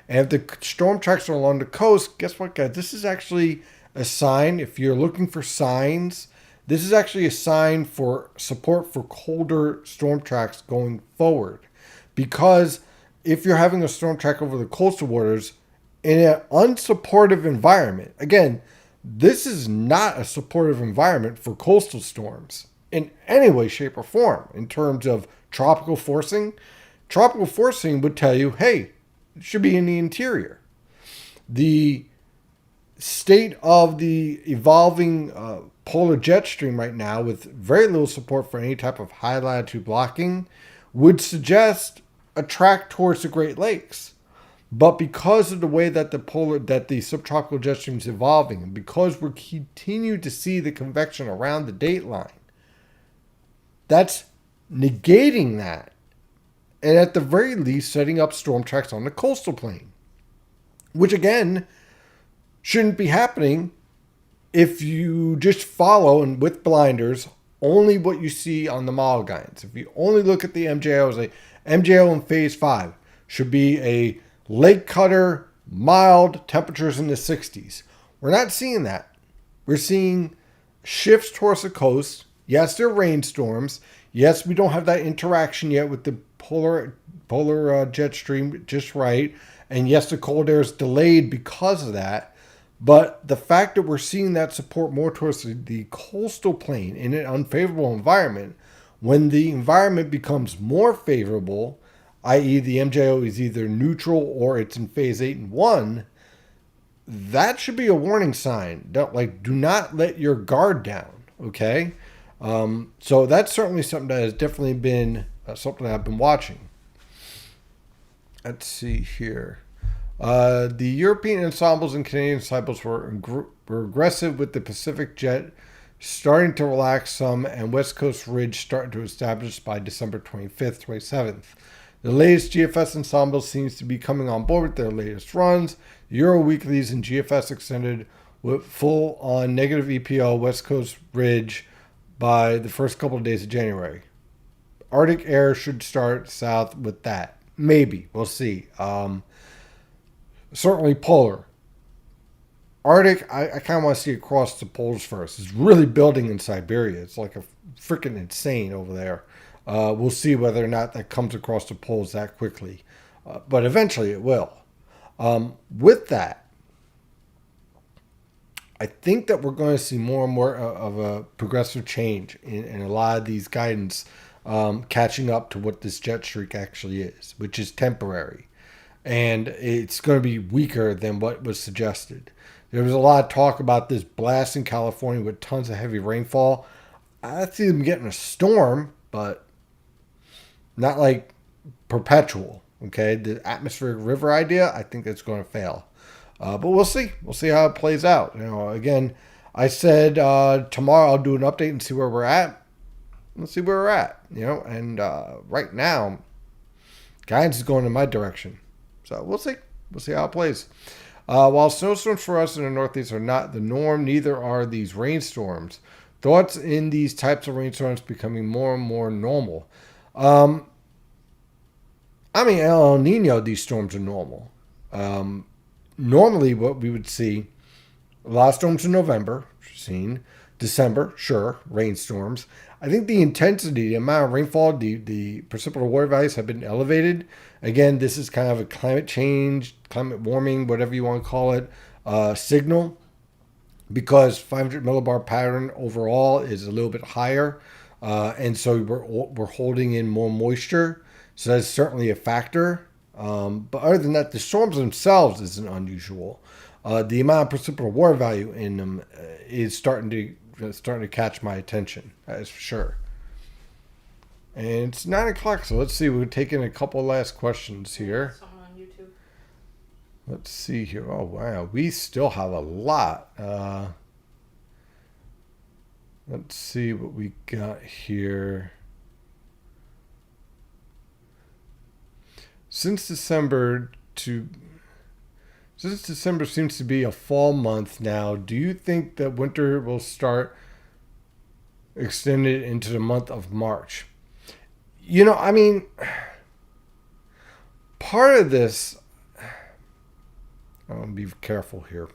And if the storm tracks are along the coast, guess what, guys? This is actually a sign. If you're looking for signs, this is actually a sign for support for colder storm tracks going forward. Because if you're having a storm track over the coastal waters in an unsupportive environment, again, this is not a supportive environment for coastal storms in any way, shape, or form in terms of tropical forcing. Tropical forcing would tell you, hey, it should be in the interior. The state of the evolving polar jet stream right now, with very little support for any type of high latitude blocking, would suggest a track towards the Great Lakes. But because of the way that the subtropical jet stream is evolving, and because we're continuing to see the convection around the date line, that's negating that. And at the very least, setting up storm tracks on the coastal plain. Which again, shouldn't be happening if you just follow, and with blinders, only what you see on the model guidance. If you only look at the MJO, as MJO in phase 5 should be a lake cutter, mild, temperatures in the 60s. We're not seeing that. We're seeing shifts towards the coast. Yes, there are rainstorms. Yes, we don't have that interaction yet with the polar jet stream just right. And yes, the cold air is delayed because of that. But the fact that we're seeing that support more towards the coastal plain in an unfavorable environment, when the environment becomes more favorable, i.e. the MJO is either neutral or it's in phase 8 and 1, that should be a warning sign. Do not let your guard down, okay? So that's certainly something that has definitely been something that I've been watching. Let's see here. The European ensembles and Canadian ensembles were aggressive, with the Pacific Jet starting to relax some and West Coast Ridge starting to establish by December 25th, 27th. The latest GFS ensemble seems to be coming on board with their latest runs. Euro weeklies and GFS extended with full on negative EPO West Coast Ridge by the first couple of days of January. Arctic air should start south with that. Maybe. We'll see. Certainly polar. Arctic, I kind of want to see across the poles first. It's really building in Siberia. It's like a freaking insane over there. We'll see whether or not that comes across the poles that quickly. But eventually it will. With that, I think that we're going to see more and more of a progressive change in a lot of these guidance catching up to what this jet streak actually is, which is temporary. And it's going to be weaker than what was suggested. There was a lot of talk about this blast in California with tons of heavy rainfall. I see them getting a storm, but not like perpetual. Okay, the atmospheric river idea, I think that's going to fail. But we'll see. We'll see how it plays out. Again, I said tomorrow I'll do an update and see where we're at. Let's see where we're at. And right now, guidance is going in my direction. So we'll see. We'll see how it plays. While snowstorms for us in the Northeast are not the norm, neither are these rainstorms. Thoughts in these types of rainstorms becoming more and more normal. El Nino, these storms are normal. Normally what we would see, a lot of storms in November, seen. December, sure, rainstorms. I think the intensity, the amount of rainfall, the precipitable water values have been elevated. Again, this is kind of a climate change, climate warming, whatever you want to call it, signal. because 500 millibar pattern overall is a little bit higher, and so we're holding in more moisture. So that's certainly a factor. But other than that, the storms themselves isn't unusual. The amount of precipitable water value in them is starting to catch my attention. That is for sure. And it's 9 o'clock, so let's see. We're taking a couple last questions here. Someone on YouTube. Let's see here. Oh wow, we still have a lot. Let's see what we got here. Since December seems to be a fall month now, do you think that winter will start extended into the month of March? I mean, part of this, I want to be careful here.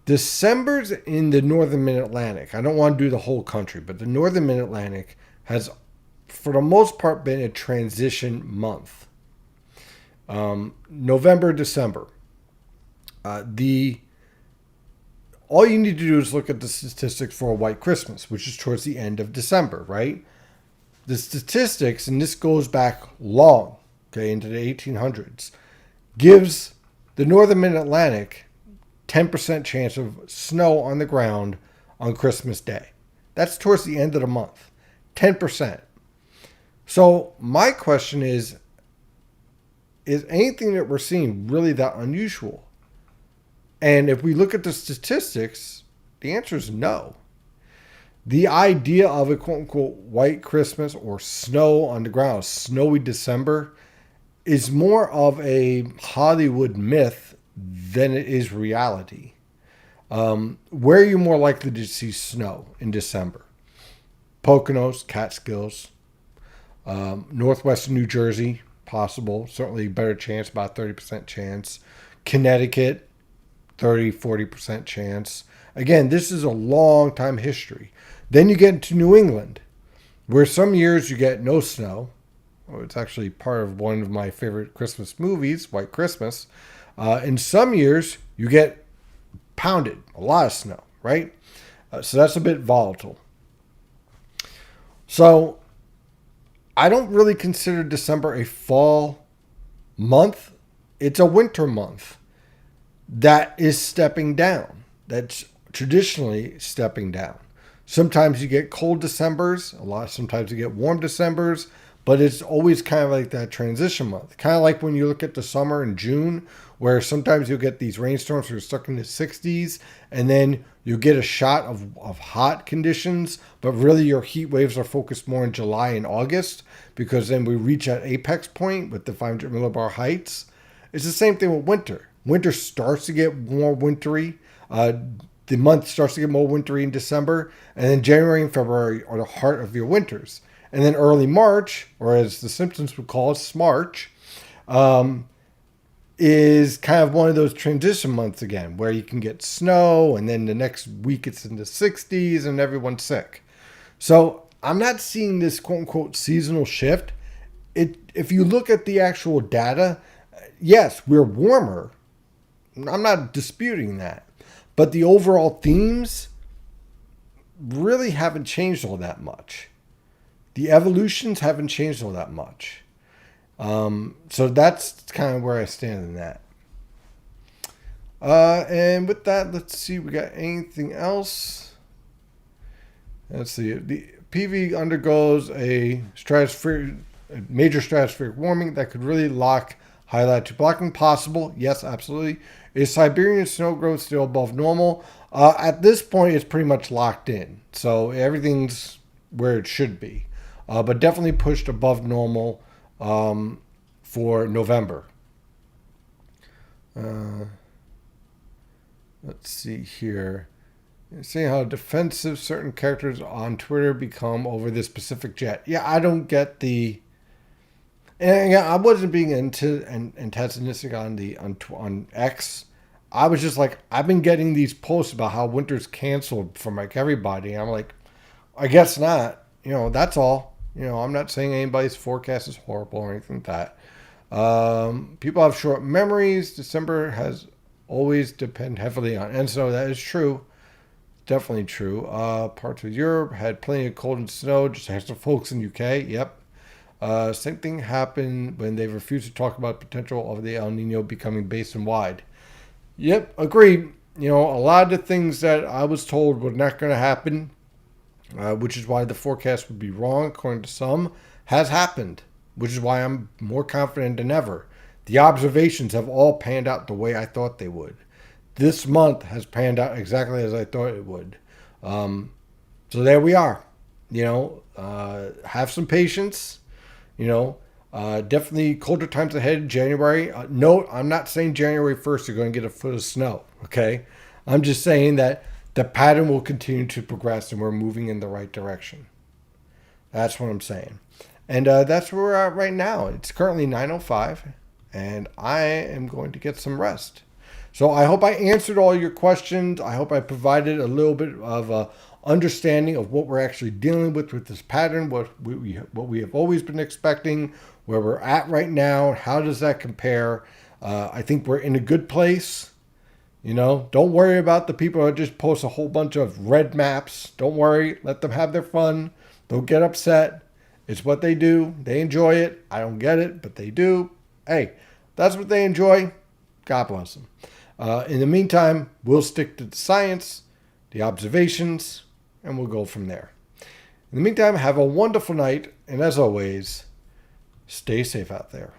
December's in the northern mid-Atlantic. I don't want to do the whole country, but the northern mid-Atlantic has, for the most part, been a transition month. November, December. All you need to do is look at the statistics for a white Christmas, which is towards the end of December, right? The statistics, and this goes back long, okay, into the 1800s, gives the northern mid-Atlantic 10% chance of snow on the ground on Christmas Day. That's towards the end of the month. 10%. So my question is anything that we're seeing really that unusual? And if we look at the statistics, the answer is no. The idea of a quote-unquote white Christmas or snow on the ground, snowy December, is more of a Hollywood myth than it is reality. Where are you more likely to see snow in December? Poconos, Catskills, northwestern New Jersey, possible. Certainly better chance, about 30% chance. Connecticut, 30-40% chance. Again, this is a long time history. Then you get into New England, where some years you get no snow. Oh, it's actually part of one of my favorite Christmas movies, White Christmas. In some years, you get pounded, a lot of snow, right? So that's a bit volatile. So I don't really consider December a fall month. It's a winter month that is stepping down. That's traditionally stepping down. Sometimes you get cold Decembers, sometimes you get warm Decembers, but it's always kind of like that transition month. Kind of like when you look at the summer in June, where sometimes you'll get these rainstorms where you're stuck in the 60s, and then you get a shot of hot conditions, but really your heat waves are focused more in July and August, because then we reach that apex point with the 500 millibar heights. It's the same thing with winter. Winter starts to get more wintry. The month starts to get more wintry in December, and then January and February are the heart of your winters. And then early March, or as the Simpsons would call it, Smarch, is kind of one of those transition months again, where you can get snow, and then the next week it's in the 60s and everyone's sick. So I'm not seeing this quote-unquote seasonal shift. If you look at the actual data, yes, we're warmer. I'm not disputing that. But the overall themes really haven't changed all that much. The evolutions haven't changed all that much. So that's kind of where I stand in that. And with that, let's see, we got anything else? Let's see. The PV undergoes a major stratospheric warming that could really lock high latitude blocking. Possible. Yes, absolutely. Is Siberian snow growth still above normal? At this point, it's pretty much locked in. So everything's where it should be. But definitely pushed above normal for November. Let's see here. See how defensive certain characters on Twitter become over this specific jet. Yeah, I don't get the... And I wasn't being antagonistic on X. I was just like, I've been getting these posts about how winter's canceled from like everybody. I'm like, I guess not. That's all. I'm not saying anybody's forecast is horrible or anything like that. People have short memories. December has always depend heavily on. And so that is true. Definitely true. Parts of Europe had plenty of cold and snow. Just ask the folks in UK. Yep. Same thing happened when they refused to talk about potential of the El Nino becoming basin wide. Yep, agreed. You know, a lot of the things that I was told were not going to happen, which is why the forecast would be wrong, according to some, has happened, which is why I'm more confident than ever. The observations have all panned out the way I thought they would. This month has panned out exactly as I thought it would. So there we are. You know, have some patience. You know, definitely colder times ahead in January. Note, I'm not saying January 1st you're going to get a foot of snow, okay? I'm just saying that the pattern will continue to progress and we're moving in the right direction. That's what I'm saying. And that's where we're at right now. It's currently 9:05, and I am going to get some rest. So I hope I answered all your questions. I hope I provided a little bit of a understanding of what we're actually dealing with this pattern, what we have always been expecting, where we're at right now, how does that compare? I think we're in a good place. You know, don't worry about the people that just post a whole bunch of red maps. Don't worry, let them have their fun. Don't get upset. It's what they do. They enjoy it. I don't get it, but they do. Hey, that's what they enjoy. God bless them. In the meantime, we'll stick to the science, the observations, and we'll go from there. In the meantime, have a wonderful night, and as always, stay safe out there.